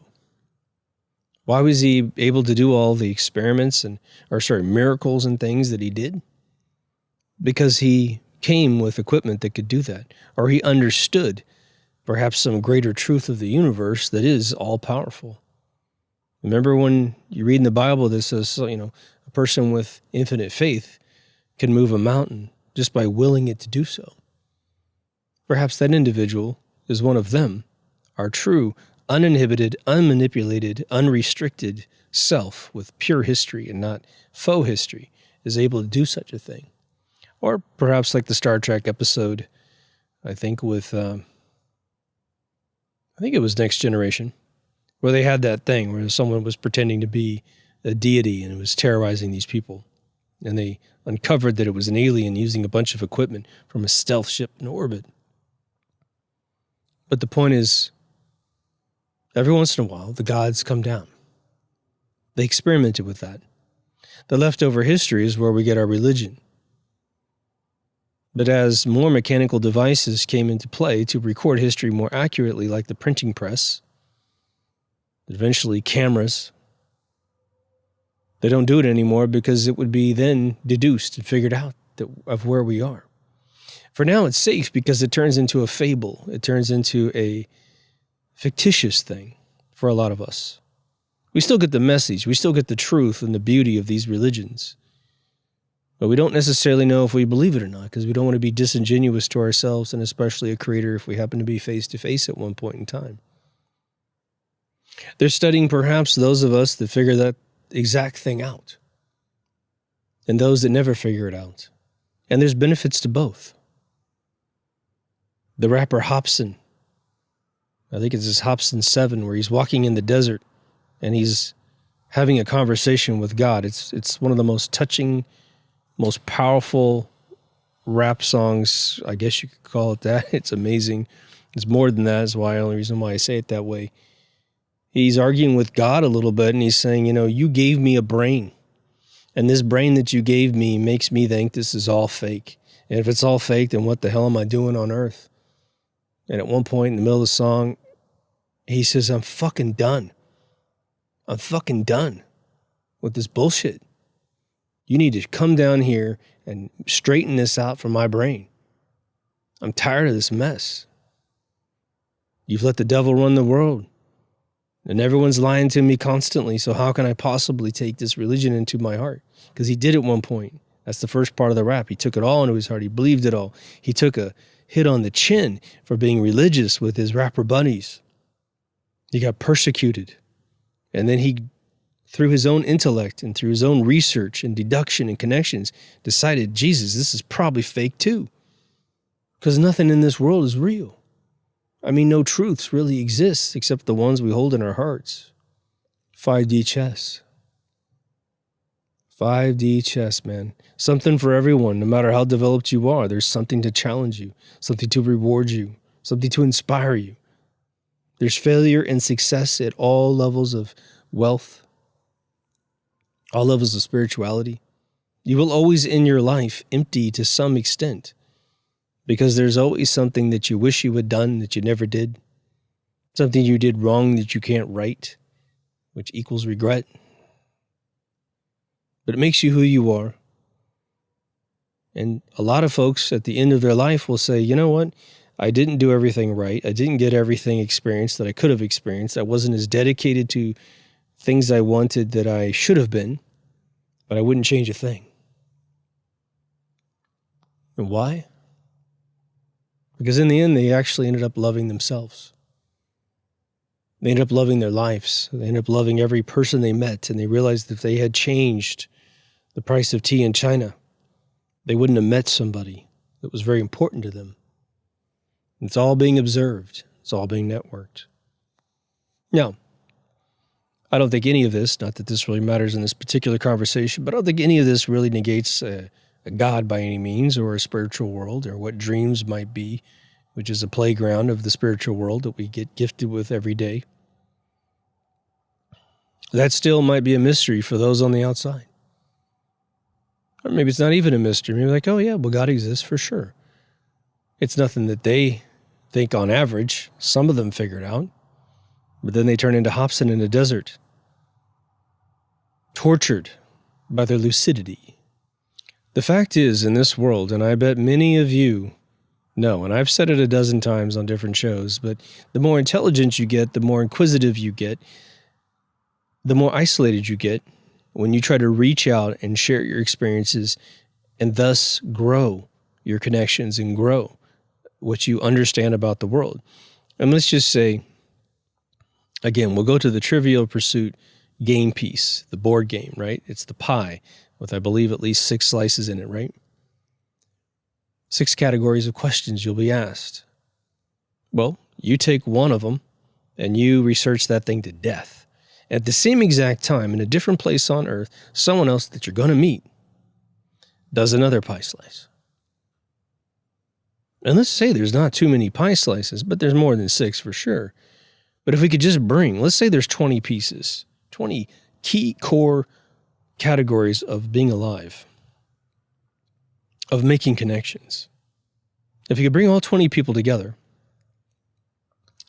Why was he able to do all the experiments miracles and things that he did? Because he came with equipment that could do that, or he understood perhaps some greater truth of the universe that is all powerful. Remember when you read in the Bible that says, a person with infinite faith can move a mountain just by willing it to do so. Perhaps that individual is one of them, our true, uninhibited, unmanipulated, unrestricted self with pure history and not faux history is able to do such a thing. Or perhaps like the Star Trek episode, I think with, I think it was Next Generation, where they had that thing where someone was pretending to be a deity and it was terrorizing these people. And they uncovered that it was an alien using a bunch of equipment from a stealth ship in orbit. But the point is, every once in a while, the gods come down. They experimented with that. The leftover history is where we get our religion. But as more mechanical devices came into play to record history more accurately, like the printing press, eventually cameras, they don't do it anymore because it would be then deduced and figured out of where we are. For now, it's safe because it turns into a fable. It turns into a fictitious thing for a lot of us. We still get the message. We still get the truth and the beauty of these religions. But we don't necessarily know if we believe it or not because we don't want to be disingenuous to ourselves and especially a creator if we happen to be face-to-face at one point in time. They're studying perhaps those of us that figure that exact thing out and those that never figure it out. And there's benefits to both. The rapper Hobson, I think it's his Hobson 7, where he's walking in the desert and he's having a conversation with God. It's one of the most touching, most powerful rap songs, I guess you could call it that. It's amazing. It's more than that. That's why the only reason why I say it that way. He's arguing with God a little bit and he's saying, you gave me a brain. And this brain that you gave me makes me think this is all fake. And if it's all fake, then what the hell am I doing on earth? And at one point in the middle of the song, he says, I'm fucking done. I'm fucking done with this bullshit. You need to come down here and straighten this out for my brain. I'm tired of this mess. You've let the devil run the world. And everyone's lying to me constantly, so how can I possibly take this religion into my heart? Because he did at one point. That's the first part of the rap. He took it all into his heart. He believed it all. He took a hit on the chin for being religious with his rapper buddies. He got persecuted. And then he, through his own intellect and through his own research and deduction and connections, decided, Jesus, this is probably fake too. Because nothing in this world is real. I mean, no truths really exist except the ones we hold in our hearts. 5D chess. 5D chess, man. Something for everyone, no matter how developed you are. There's something to challenge you, something to reward you, something to inspire you. There's failure and success at all levels of wealth, all levels of spirituality. You will always in your life empty to some extent because there's always something that you wish you had done that you never did, something you did wrong that you can't right, which equals regret. But it makes you who you are. And a lot of folks at the end of their life will say, you know what? I didn't do everything right. I didn't get everything experienced that I could have experienced. I wasn't as dedicated to things I wanted that I should have been, but I wouldn't change a thing. And why? Because in the end, they actually ended up loving themselves. They ended up loving their lives. They ended up loving every person they met, and they realized that if they had changed the price of tea in China, they wouldn't have met somebody that was very important to them. It's all being observed. It's all being networked. Now, I don't think any of this, not that this really matters in this particular conversation, but I don't think any of this really negates a God by any means or a spiritual world or what dreams might be, which is a playground of the spiritual world that we get gifted with every day. That still might be a mystery for those on the outside. Or maybe it's not even a mystery. Maybe like, oh yeah, well, God exists for sure. It's nothing that they think on average. Some of them figure it out. But then they turn into Hobson in the desert, tortured by their lucidity. The fact is, in this world, and I bet many of you know, and I've said it a dozen times on different shows, but the more intelligent you get, the more inquisitive you get, the more isolated you get when you try to reach out and share your experiences and thus grow your connections and grow what you understand about the world. And let's just say, again, we'll go to the Trivial Pursuit game piece, the board game, right? It's the pie with, I believe, at least 6 slices in it, right? 6 categories of questions you'll be asked. Well, you take one of them and you research that thing to death. At the same exact time, in a different place on Earth, someone else that you're going to meet does another pie slice. And let's say there's not too many pie slices, but there's more than 6 for sure. But if we could just bring, let's say there's 20 pieces, 20 key core categories of being alive, of making connections. If you could bring all 20 people together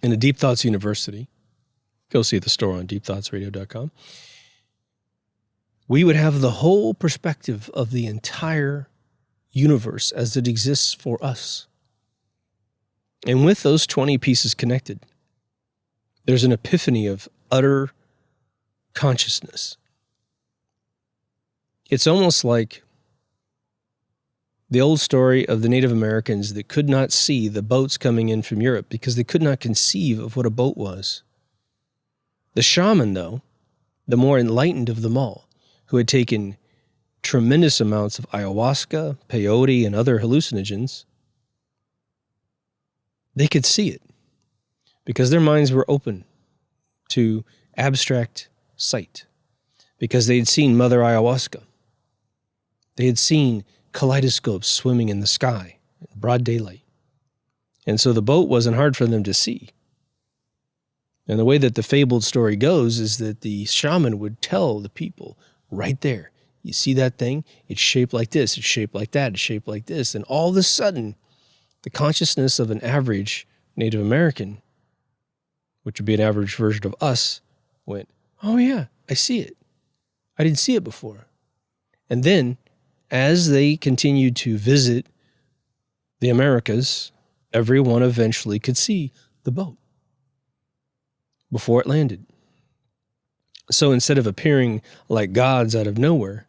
in a Deep Thoughts University, go see the store on deepthoughtsradio.com, we would have the whole perspective of the entire universe as it exists for us. And with those 20 pieces connected, there's an epiphany of utter consciousness. It's almost like the old story of the Native Americans that could not see the boats coming in from Europe because they could not conceive of what a boat was. The shaman, though, the more enlightened of them all, who had taken tremendous amounts of ayahuasca, peyote, and other hallucinogens, they could see it because their minds were open to abstract sight, because they had seen Mother Ayahuasca. They had seen kaleidoscopes swimming in the sky in broad daylight. And so the boat wasn't hard for them to see. And the way that the fabled story goes is that the shaman would tell the people, right there, you see that thing? It's shaped like this, it's shaped like that, it's shaped like this. And all of a sudden, the consciousness of an average Native American, which would be an average version of us, went, oh yeah, I see it. I didn't see it before. And then, as they continued to visit the Americas, everyone eventually could see the boat before it landed. So instead of appearing like gods out of nowhere,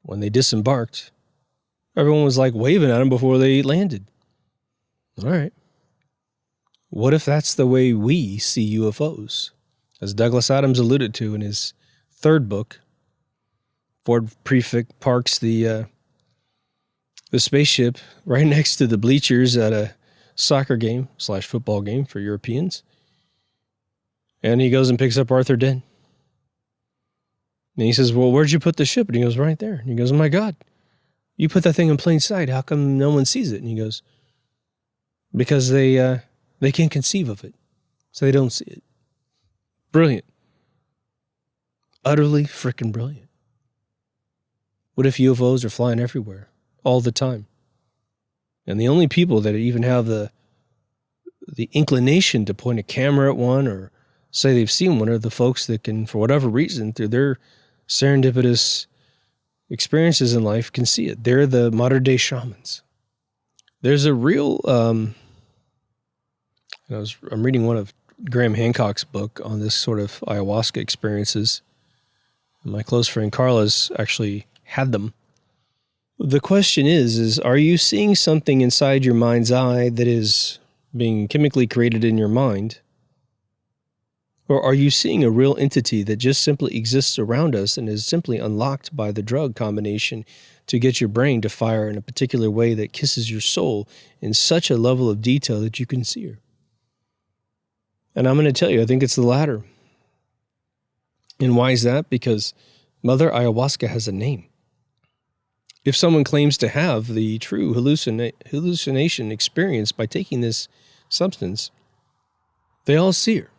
when they disembarked, everyone was like waving at them before they landed. All right. What if that's the way we see UFOs? As Douglas Adams alluded to in his 3rd book, Ford Prefect parks the spaceship right next to the bleachers at a soccer game / football game for Europeans. And he goes and picks up Arthur Dent. And he says, well, where'd you put the ship? And he goes, right there. And he goes, oh my God, you put that thing in plain sight. How come no one sees it? And he goes, because they can't conceive of it. So they don't see it. Brilliant. Utterly freaking brilliant. What if UFOs are flying everywhere, all the time? And the only people that even have the inclination to point a camera at one or say they've seen one are the folks that can, for whatever reason, through their serendipitous experiences in life, can see it. They're the modern day shamans. There's a real, I'm reading one of Graham Hancock's book on this sort of ayahuasca experiences. My close friend Carla's actually had them. The question is, are you seeing something inside your mind's eye that is being chemically created in your mind? Or are you seeing a real entity that just simply exists around us and is simply unlocked by the drug combination to get your brain to fire in a particular way that kisses your soul in such a level of detail that you can see her? And I'm going to tell you, I think it's the latter. And why is that? Because Mother Ayahuasca has a name. If someone claims to have the true hallucination experience by taking this substance, they all see her.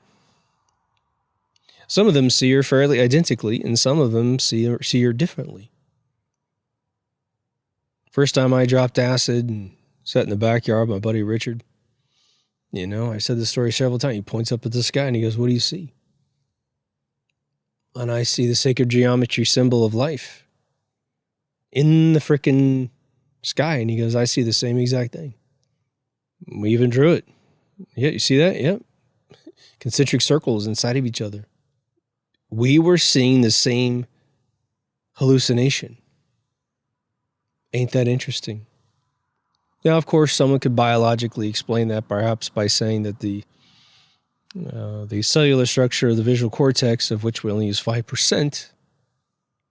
Some of them see her fairly identically, and some of them see her differently. First time I dropped acid and sat in the backyard with my buddy Richard, I said this story several times. He points up at the sky and he goes, what do you see? And I see the sacred geometry symbol of life in the frickin' sky. And he goes, I see the same exact thing. We even drew it. Yeah, you see that? Yep. Concentric circles inside of each other. we were seeing the same hallucination. Ain't that interesting? Now, of course, someone could biologically explain that perhaps by saying that the cellular structure of the visual cortex, of which we only use 5%,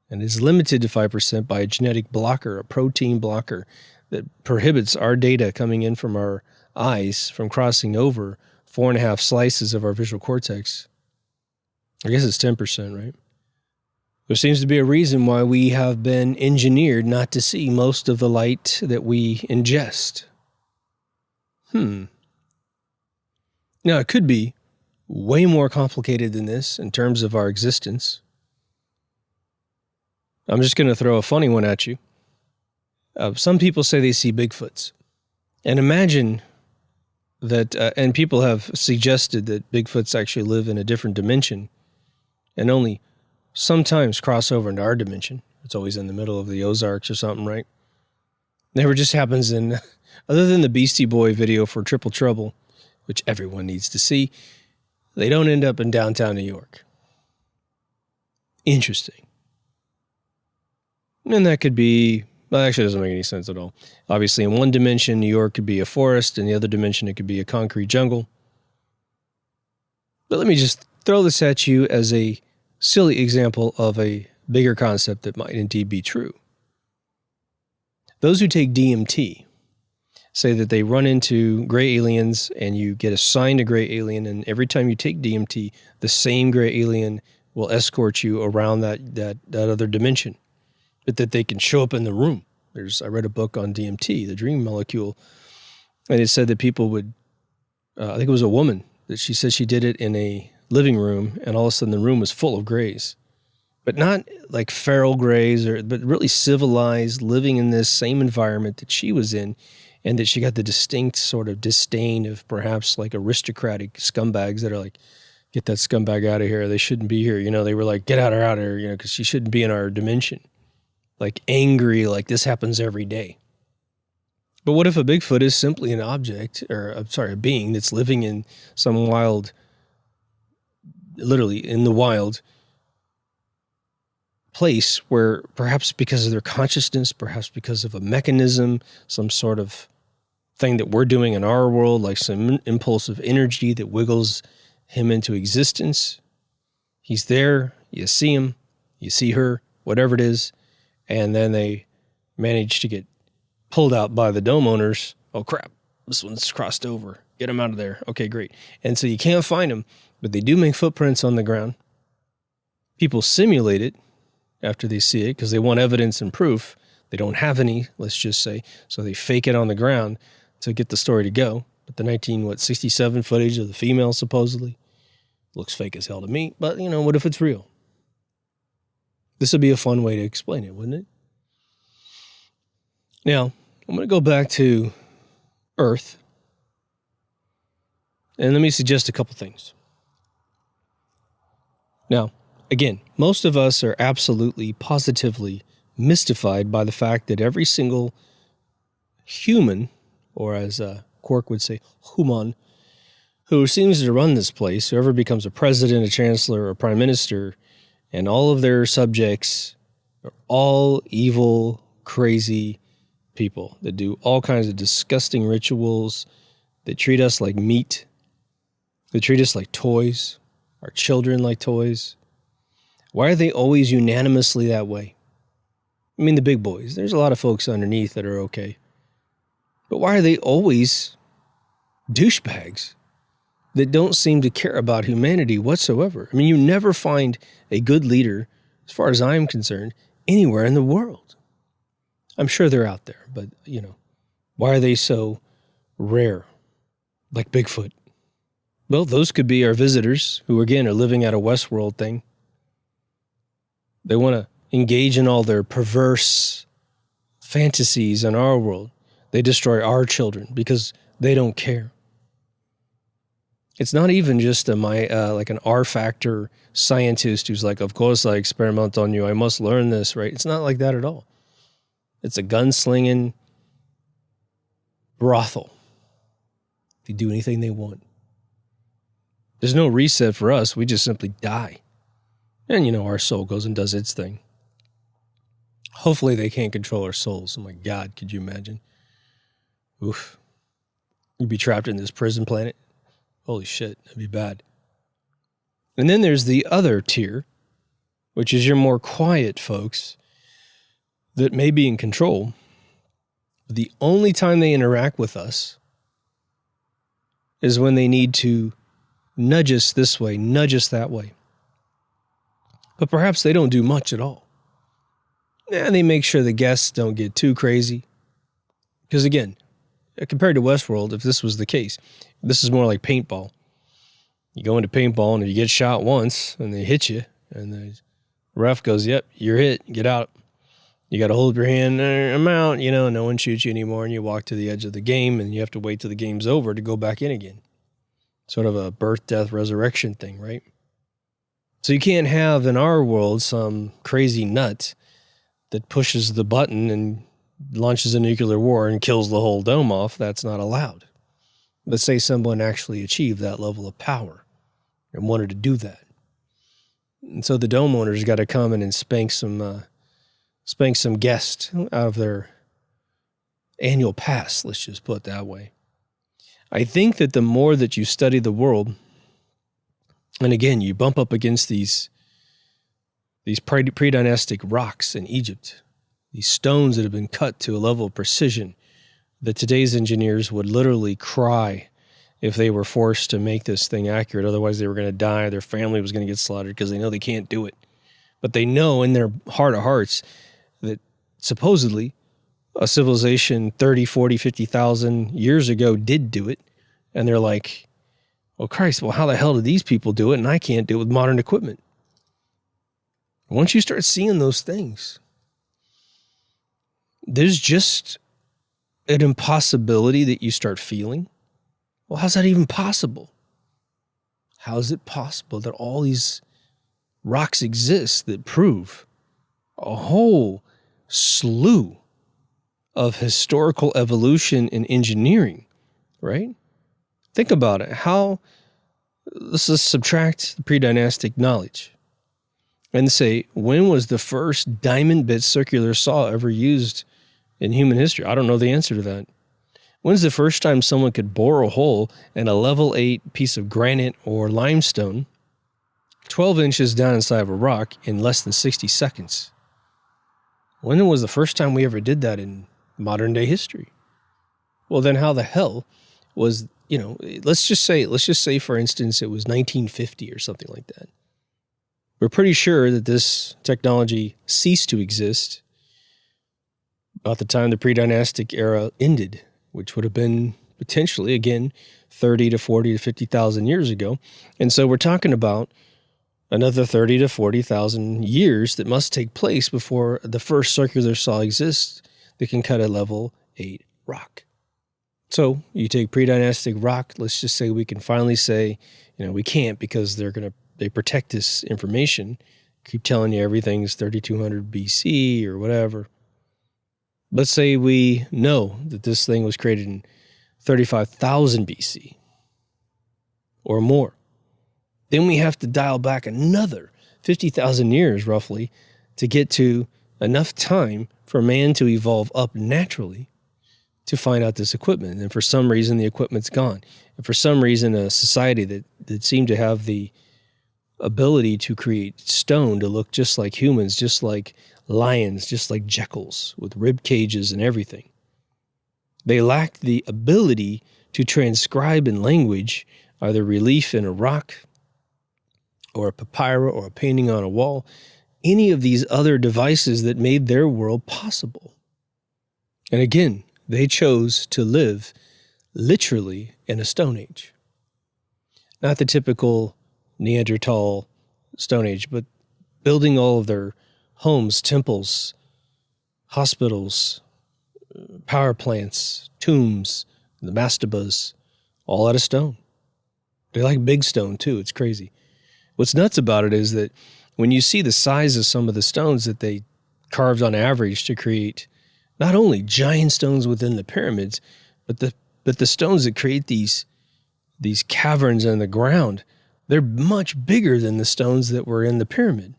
and is limited to 5% by a genetic blocker, a protein blocker that prohibits our data coming in from our eyes from crossing over 4.5 slices of our visual cortex. I guess it's 10%, right? There seems to be a reason why we have been engineered not to see most of the light that we ingest. Now, it could be way more complicated than this in terms of our existence. I'm just going to throw a funny one at you. Some people say they see Bigfoots. And imagine that, and people have suggested that Bigfoots actually live in a different dimension and only sometimes cross over into our dimension. It's always in the middle of the Ozarks or something, right? Never just happens in, other than the Beastie Boy video for Triple Trouble, which everyone needs to see, they don't end up in downtown New York. Interesting. And that could be, well, actually it doesn't make any sense at all. Obviously, in one dimension, New York could be a forest. In the other dimension, it could be a concrete jungle. But let me just throw this at you as a silly example of a bigger concept that might indeed be true. Those who take DMT say that they run into gray aliens and you get assigned a gray alien, and every time you take DMT, the same gray alien will escort you around that other dimension. But that they can show up in the room. I read a book on DMT, the dream molecule, and it said that people would, I think it was a woman, that she said she did it in a living room, and all of a sudden the room was full of grays. But not like feral grays, but really civilized, living in this same environment that she was in, and that she got the distinct sort of disdain of perhaps like aristocratic scumbags that are like, get that scumbag out of here, they shouldn't be here. They were like, get out of here, because she shouldn't be in our dimension. Like angry, like this happens every day. But what if a Bigfoot is simply an object, a being that's living in some wild, literally in the wild place where perhaps because of their consciousness, perhaps because of a mechanism, some sort of thing that we're doing in our world, like some impulsive energy that wiggles him into existence. He's there, you see him, you see her, whatever it is. And then they manage to get pulled out by the dome owners. Oh, crap. This one's crossed over. Get him out of there. Okay, great. And so you can't find him, but they do make footprints on the ground. People simulate it after they see it because they want evidence and proof. They don't have any, let's just say. So they fake it on the ground to get the story to go. But the 1967 footage of the female supposedly looks fake as hell to me. But, what if it's real? This would be a fun way to explain it, wouldn't it? Now, I'm going to go back to Earth, and let me suggest a couple things. Now, again, most of us are absolutely, positively mystified by the fact that every single human, or as Quark would say, human, who seems to run this place, whoever becomes a president, a chancellor, or a prime minister, and all of their subjects are all evil, crazy people that do all kinds of disgusting rituals, that treat us like meat, that treat us like toys, our children like toys. Why are they always unanimously that way? I mean, the big boys. There's a lot of folks underneath that are okay. But why are they always douchebags that don't seem to care about humanity whatsoever? I mean, you never find a good leader, as far as I'm concerned, anywhere in the world. I'm sure they're out there, but, why are they so rare, like Bigfoot? Well, those could be our visitors who, again, are living at a Westworld thing. They want to engage in all their perverse fantasies in our world. They destroy our children because they don't care. It's not even just like an R-factor scientist who's like, of course I experiment on you, I must learn this, right? It's not like that at all. It's a gunslinging brothel. They do anything they want. There's no reset for us. We just simply die. And, our soul goes and does its thing. Hopefully they can't control our souls. Oh my God, could you imagine? Oof. You'd be trapped in this prison planet. Holy shit, that'd be bad. And then there's the other tier, which is your more quiet folks that may be in control. The only time they interact with us is when they need to nudge us this way, nudge us that way. But perhaps they don't do much at all. And they make sure the guests don't get too crazy. Because again, compared to Westworld, if this was the case, this is more like paintball. You go into paintball and if you get shot once and they hit you and the ref goes, yep, you're hit, get out. You got to hold your hand, I'm out, no one shoots you anymore, and you walk to the edge of the game and you have to wait till the game's over to go back in again. Sort of a birth, death, resurrection thing, right? So you can't have in our world some crazy nut that pushes the button and launches a nuclear war and kills the whole dome off. That's not allowed. Let's say someone actually achieved that level of power and wanted to do that. And so the dome owners got to come in and spank some guests out of their annual pass, let's just put it that way. I think that the more that you study the world, and again, you bump up against these pre-dynastic rocks in Egypt, these stones that have been cut to a level of precision that today's engineers would literally cry if they were forced to make this thing accurate. Otherwise, they were going to die. Their family was going to get slaughtered because they know they can't do it. But they know in their heart of hearts that supposedly a civilization 30, 40, 50,000 years ago did do it. And they're like, well, Christ, well, how the hell did these people do it? And I can't do it with modern equipment. Once you start seeing those things, there's just an impossibility that you start feeling. Well, how's that even possible? How is it possible that all these rocks exist that prove a whole slew of historical evolution in engineering, right? Think about it. Let's just subtract the pre-dynastic knowledge and say, when was the first diamond bit circular saw ever used in human history? I don't know the answer to that. When's the first time someone could bore a hole in a level 8 piece of granite or limestone 12 inches down inside of a rock in less than 60 seconds? When was the first time we ever did that in modern day history? Well, then how the hell was, let's just say, for instance, it was 1950 or something like that. We're pretty sure that this technology ceased to exist about the time the pre-dynastic era ended, which would have been potentially, again, 30 to 40 to 50,000 years ago. And so we're talking about another 30 to 40,000 years that must take place before the first circular saw exists that can cut a level 8 rock. So you take pre-dynastic rock, let's just say we can finally say, we can't because they protect this information, keep telling you everything's 3200 BC or whatever. Let's say we know that this thing was created in 35,000 BC or more. Then we have to dial back another 50,000 years roughly to get to enough time for man to evolve up naturally to find out this equipment. And for some reason, the equipment's gone. And for some reason, a society that seemed to have the ability to create stone to look just like humans, just like lions, just like jackals with rib cages and everything. They lacked the ability to transcribe in language either relief in a rock or a papyrus or a painting on a wall, any of these other devices that made their world possible. And again, they chose to live literally in a Stone Age. Not the typical Neanderthal Stone Age, but building all of their homes, temples, hospitals, power plants, tombs, the mastabas, all out of stone. They like big stone too. It's crazy. What's nuts about it is that when you see the size of some of the stones that they carved on average to create not only giant stones within the pyramids, but the stones that create these caverns in the ground They're much bigger than the stones that were in the pyramid.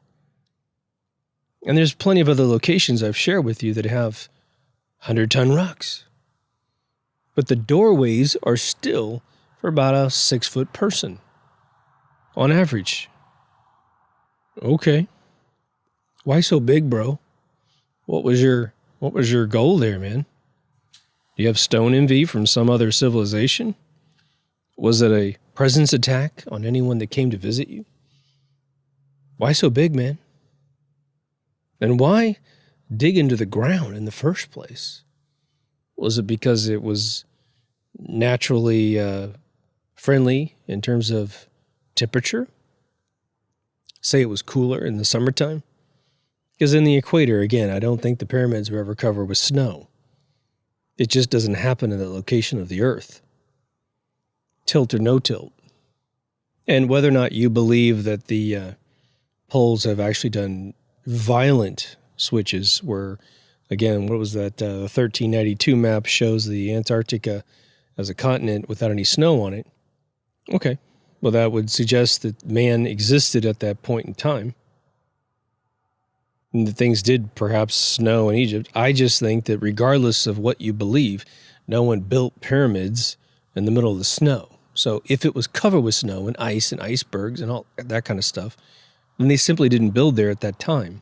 And there's plenty of other locations I've shared with you that have 100-ton rocks. But the doorways are still for about a 6-foot person on average. Okay. Why so big, bro? What was your goal there, man? Do you have stone envy from some other civilization? Was it a presence attack on anyone that came to visit you? Why so big, man? And why dig into the ground in the first place? Was it because it was naturally friendly in terms of temperature? Say it was cooler in the summertime? Because in the equator, again, I don't think the pyramids were ever covered with snow. It just doesn't happen in the location of the Earth. Tilt or no tilt. And whether or not you believe that the poles have actually done violent switches where, again, what was that? The 1392 map shows the Antarctica as a continent without any snow on it. Okay. Well, that would suggest that man existed at that point in time. And that things did perhaps snow in Egypt. I just think that regardless of what you believe, no one built pyramids in the middle of the snow. So if it was covered with snow and icebergs and all that kind of stuff, then they simply didn't build there at that time.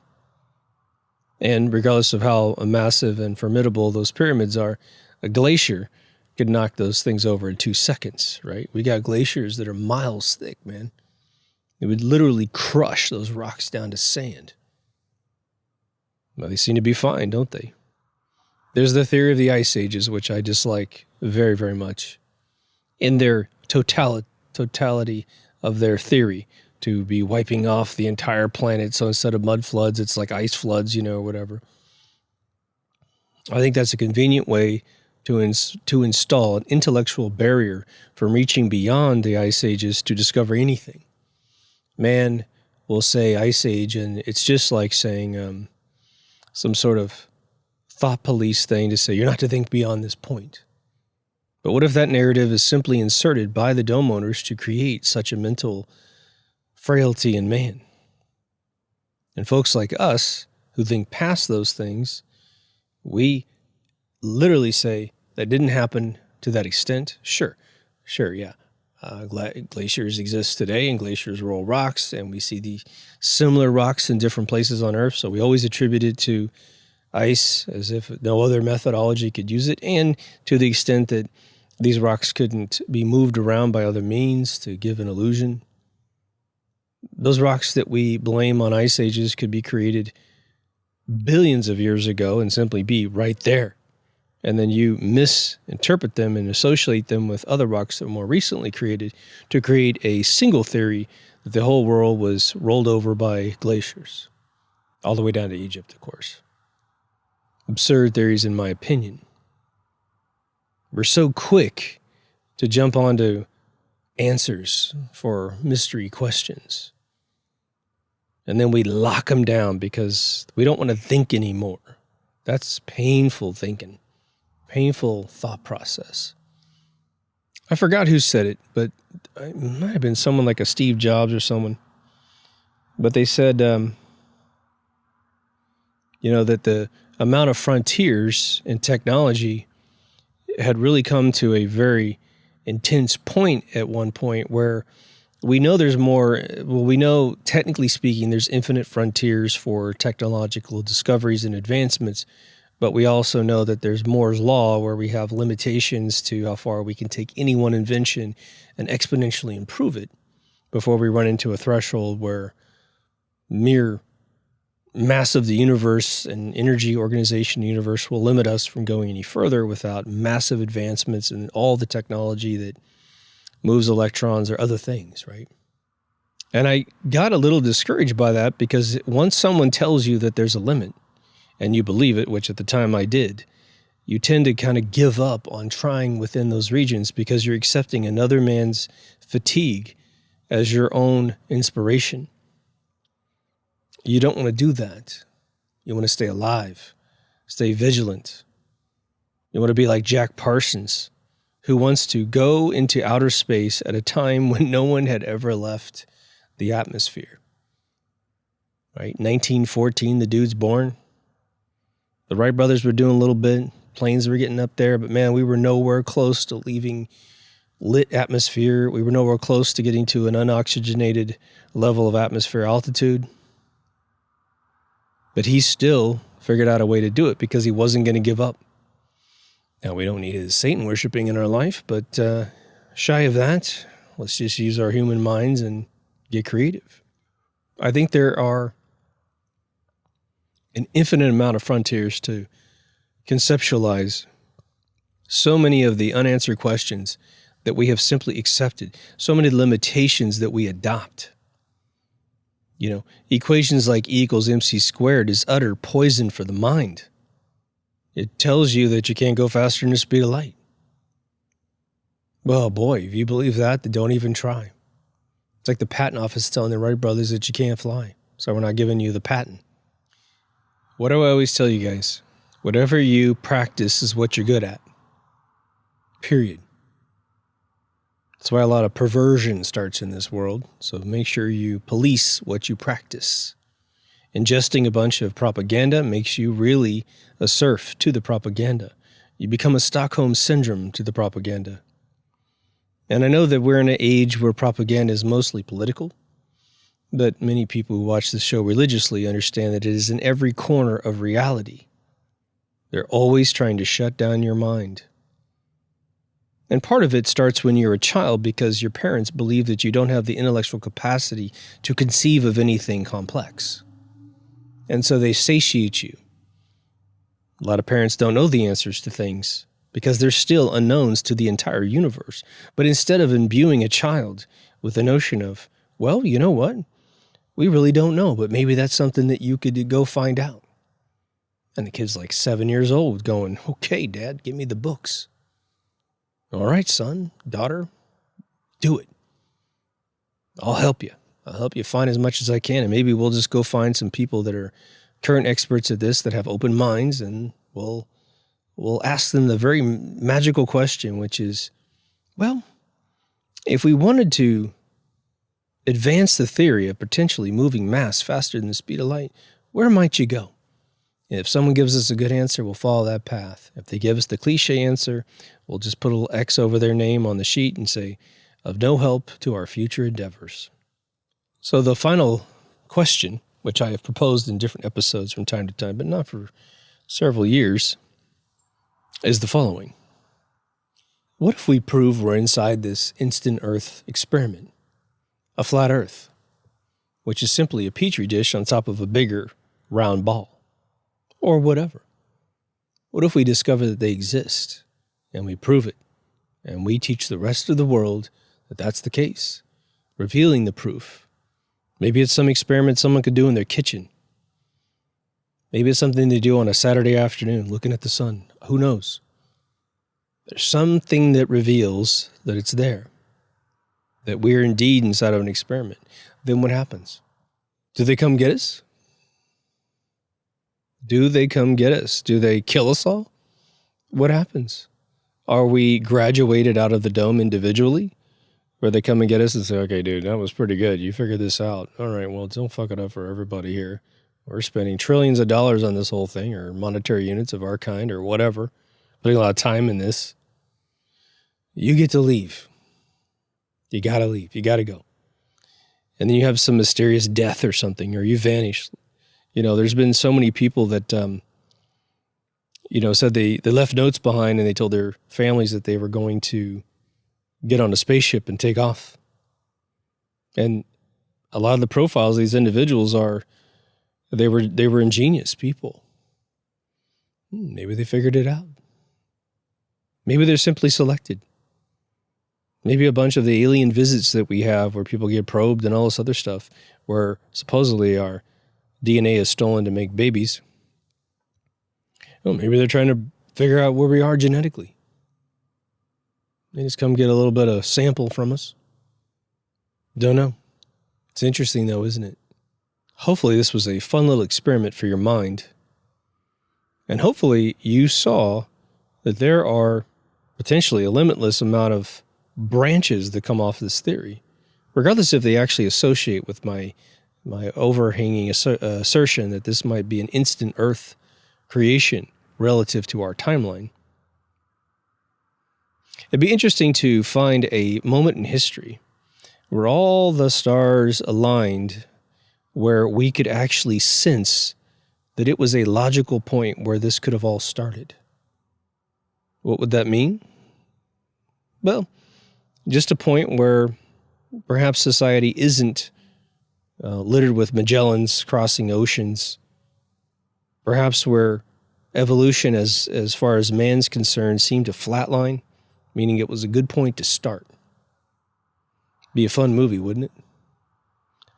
And regardless of how massive and formidable those pyramids are, a glacier could knock those things over in 2 seconds, right? We got glaciers that are miles thick, man. It would literally crush those rocks down to sand. Well, they seem to be fine, don't they? There's the theory of the ice ages, which I dislike very, very much. In their totality of their theory, to be wiping off the entire planet. So instead of mud floods, it's like ice floods, or whatever. I think that's a convenient way to install an intellectual barrier from reaching beyond the ice ages to discover anything. Man will say ice age, and it's just like saying some sort of thought police thing to say you're not to think beyond this point. But what if that narrative is simply inserted by the dome owners to create such a mental frailty in man? And folks like us who think past those things, we literally say that didn't happen to that extent. Sure, yeah. Glaciers exist today, and glaciers roll rocks, and we see the similar rocks in different places on Earth. So we always attribute it to ice as if no other methodology could use it, and to the extent that these rocks couldn't be moved around by other means to give an illusion. Those rocks that we blame on ice ages could be created billions of years ago and simply be right there. And then you misinterpret them and associate them with other rocks that were more recently created to create a single theory that the whole world was rolled over by glaciers. All the way down to Egypt, of course. Absurd theories, in my opinion. We're so quick to jump onto answers for mystery questions. And then we lock them down because we don't want to think anymore. That's painful thinking. Painful thought process. I forgot who said it, but it might have been someone like a Steve Jobs or someone. But they said, that the amount of frontiers in technology had really come to a very intense point at one point where we know there's more, we know technically speaking, there's infinite frontiers for technological discoveries and advancements, but we also know that there's Moore's law where we have limitations to how far we can take any one invention and exponentially improve it before we run into a threshold where mere mass of the universe and energy organization of the universe will limit us from going any further without massive advancements in all the technology that moves electrons or other things, right? And I got a little discouraged by that because once someone tells you that there's a limit and you believe it, which at the time I did, you tend to kind of give up on trying within those regions because you're accepting another man's fatigue as your own inspiration. You don't want to do that. You want to stay alive, stay vigilant. You want to be like Jack Parsons, who wants to go into outer space at a time when no one had ever left the atmosphere. Right? 1914, the dude's born. The Wright brothers were doing a little bit. Planes were getting up there, but man, we were nowhere close to leaving lit atmosphere. We were nowhere close to getting to an unoxygenated level of atmosphere altitude. But he still figured out a way to do it because he wasn't going to give up. Now, we don't need his Satan worshiping in our life, but shy of that, let's just use our human minds and get creative. I think there are an infinite amount of frontiers to conceptualize so many of the unanswered questions that we have simply accepted, so many limitations that we adopt. You know, equations like E equals MC squared is utter poison for the mind. It tells you that you can't go faster than the speed of light. Well, boy, if you believe that, then don't even try. It's like the patent office telling the Wright brothers that you can't fly, so we're not giving you the patent. What do I always tell you guys? Whatever you practice is what you're good at. Period. That's why a lot of perversion starts in this world. So make sure you police what you practice. Ingesting a bunch of propaganda makes you really a serf to the propaganda. You become a Stockholm syndrome to the propaganda. And I know that we're in an age where propaganda is mostly political, but many people who watch this show religiously understand that it is in every corner of reality. They're always trying to shut down your mind. And part of it starts when you're a child because your parents believe that you don't have the intellectual capacity to conceive of anything complex. And so they satiate you. A lot of parents don't know the answers to things because they're still unknowns to the entire universe. But instead of imbuing a child with the notion of, well, you know what? We really don't know, but maybe that's something that you could go find out. And the kid's like 7 years old going, okay, Dad, give me the books. All right, son, daughter, do it. I'll help you. I'll help you find as much as I can. And maybe we'll just go find some people that are current experts at this that have open minds, and we'll ask them the very magical question, which is, well, if we wanted to advance the theory of potentially moving mass faster than the speed of light, where might you go? And if someone gives us a good answer, we'll follow that path. If they give us the cliche answer, we'll just put a little X over their name on the sheet and say, of no help to our future endeavors. So the final question, which I have proposed in different episodes from time to time, but not for several years, is the following. What if we prove we're inside this instant Earth experiment, a flat Earth, which is simply a petri dish on top of a bigger round ball? Or whatever. What if we discover that they exist, and we prove it, and we teach the rest of the world that that's the case, revealing the proof? Maybe it's some experiment someone could do in their kitchen. Maybe it's something they do on a Saturday afternoon, looking at the sun. Who knows? There's something that reveals that it's there, that we're indeed inside of an experiment. Then what happens? Do they come get us? Do they come get us? Do they kill us all? What happens? Are we graduated out of the dome individually? Where they come and get us and say, okay, dude, that was pretty good. You figured this out. All right, well, don't fuck it up for everybody here. We're spending trillions of dollars on this whole thing, or monetary units of our kind, or whatever. Putting a lot of time in this. You get to leave. You got to leave. You got to go. And then you have some mysterious death or something, or you vanish. You know, there's been so many people that, said they left notes behind and they told their families that they were going to get on a spaceship and take off. And a lot of the profiles of these individuals they were ingenious people. Maybe they figured it out. Maybe they're simply selected. Maybe a bunch of the alien visits that we have where people get probed and all this other stuff, where supposedly our DNA is stolen to make babies. Well, maybe they're trying to figure out where we are genetically. They just come get a little bit of sample from us. Don't know. It's interesting though, isn't it? Hopefully this was a fun little experiment for your mind. And hopefully you saw that there are potentially a limitless amount of branches that come off this theory, regardless if they actually associate with my overhanging assertion that this might be an instant Earth creation relative to our timeline. It'd be interesting to find a moment in history where all the stars aligned, where we could actually sense that it was a logical point where this could have all started. What would that mean? Well, just a point where perhaps society isn't littered with Magellans crossing oceans. Perhaps where evolution, as far as man's concerned, seemed to flatline, meaning it was a good point to start. Be a fun movie, wouldn't it?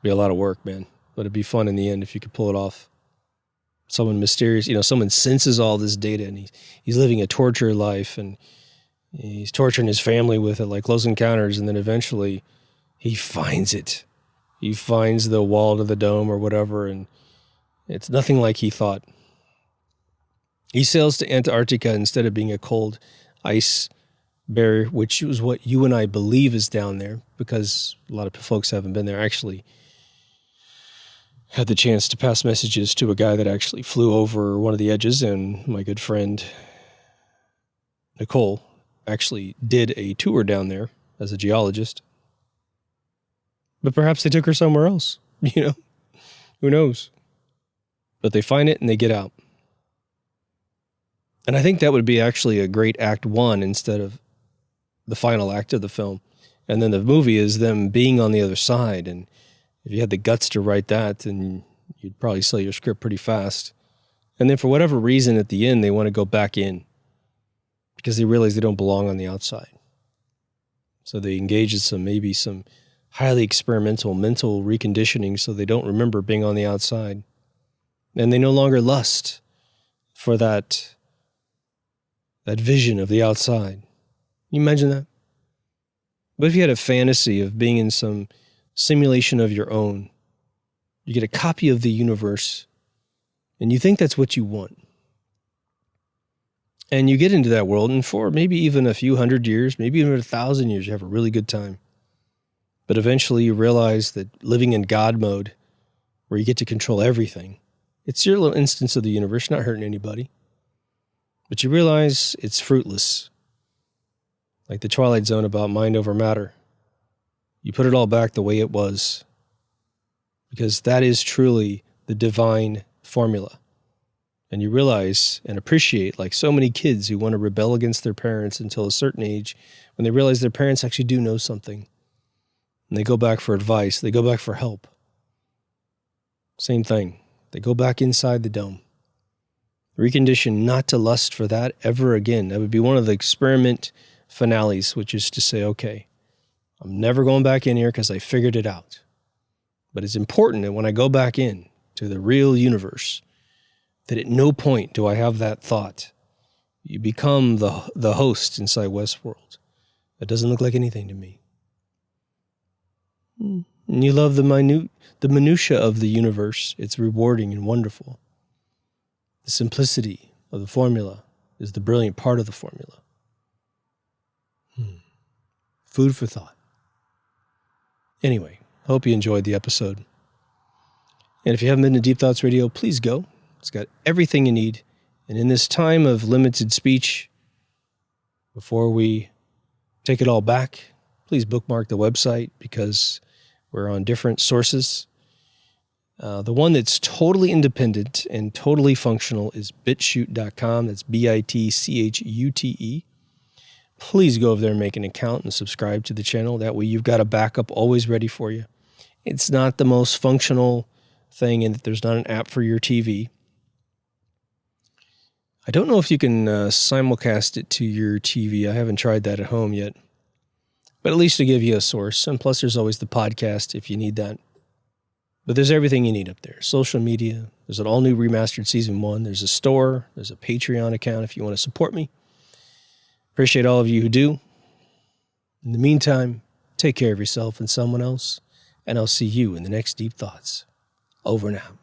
Be a lot of work, man, but it'd be fun in the end if you could pull it off. Someone mysterious, someone senses all this data and he's living a torture life and he's torturing his family with it like Close Encounters, and then eventually he finds it. He finds the wall to the dome or whatever, and it's nothing like he thought. He sails to Antarctica instead of being a cold ice barrier, which is what you and I believe is down there, because a lot of folks haven't been there. Actually had the chance to pass messages to a guy that actually flew over one of the edges, and my good friend Nicole actually did a tour down there as a geologist. But perhaps they took her somewhere else, who knows? But they find it and they get out. And I think that would be actually a great act one instead of the final act of the film. And then the movie is them being on the other side. And if you had the guts to write that, then you'd probably sell your script pretty fast. And then for whatever reason at the end, they want to go back in because they realize they don't belong on the outside. So they engage in maybe some highly experimental mental reconditioning so they don't remember being on the outside. And they no longer lust for that vision of the outside. Can you imagine that? But if you had a fantasy of being in some simulation of your own, you get a copy of the universe, and you think that's what you want. And you get into that world, and for maybe even a few hundred years, maybe even 1,000 years, you have a really good time. But eventually you realize that living in God mode, where you get to control everything, it's your little instance of the universe, not hurting anybody. But you realize it's fruitless. Like the Twilight Zone about mind over matter. You put it all back the way it was. Because that is truly the divine formula. And you realize and appreciate, like so many kids who want to rebel against their parents until a certain age, when they realize their parents actually do know something. And they go back for advice. They go back for help. Same thing. They go back inside the dome. Recondition not to lust for that ever again. That would be one of the experiment finales, which is to say, okay, I'm never going back in here because I figured it out. But it's important that when I go back in to the real universe, that at no point do I have that thought. You become the host inside Westworld. That doesn't look like anything to me. And you love the minutia of the universe. It's rewarding and wonderful. The simplicity of the formula is the brilliant part of the formula. Food for thought. Anyway, hope you enjoyed the episode. And if you haven't been to Deep Thoughts Radio, please go. It's got everything you need. And in this time of limited speech, before we take it all back, please bookmark the website because we're on different sources. The one that's totally independent and totally functional is bitchute.com. That's BITCHUTE. Please go over there and make an account and subscribe to the channel. That way you've got a backup always ready for you. It's not the most functional thing in that there's not an app for your TV. I don't know if you can simulcast it to your TV. I haven't tried that at home yet. But at least to give you a source. And plus there's always the podcast if you need that. But there's everything you need up there. Social media. There's an all-new remastered Season 1. There's a store. There's a Patreon account if you want to support me. Appreciate all of you who do. In the meantime, take care of yourself and someone else. And I'll see you in the next Deep Thoughts. Over and out.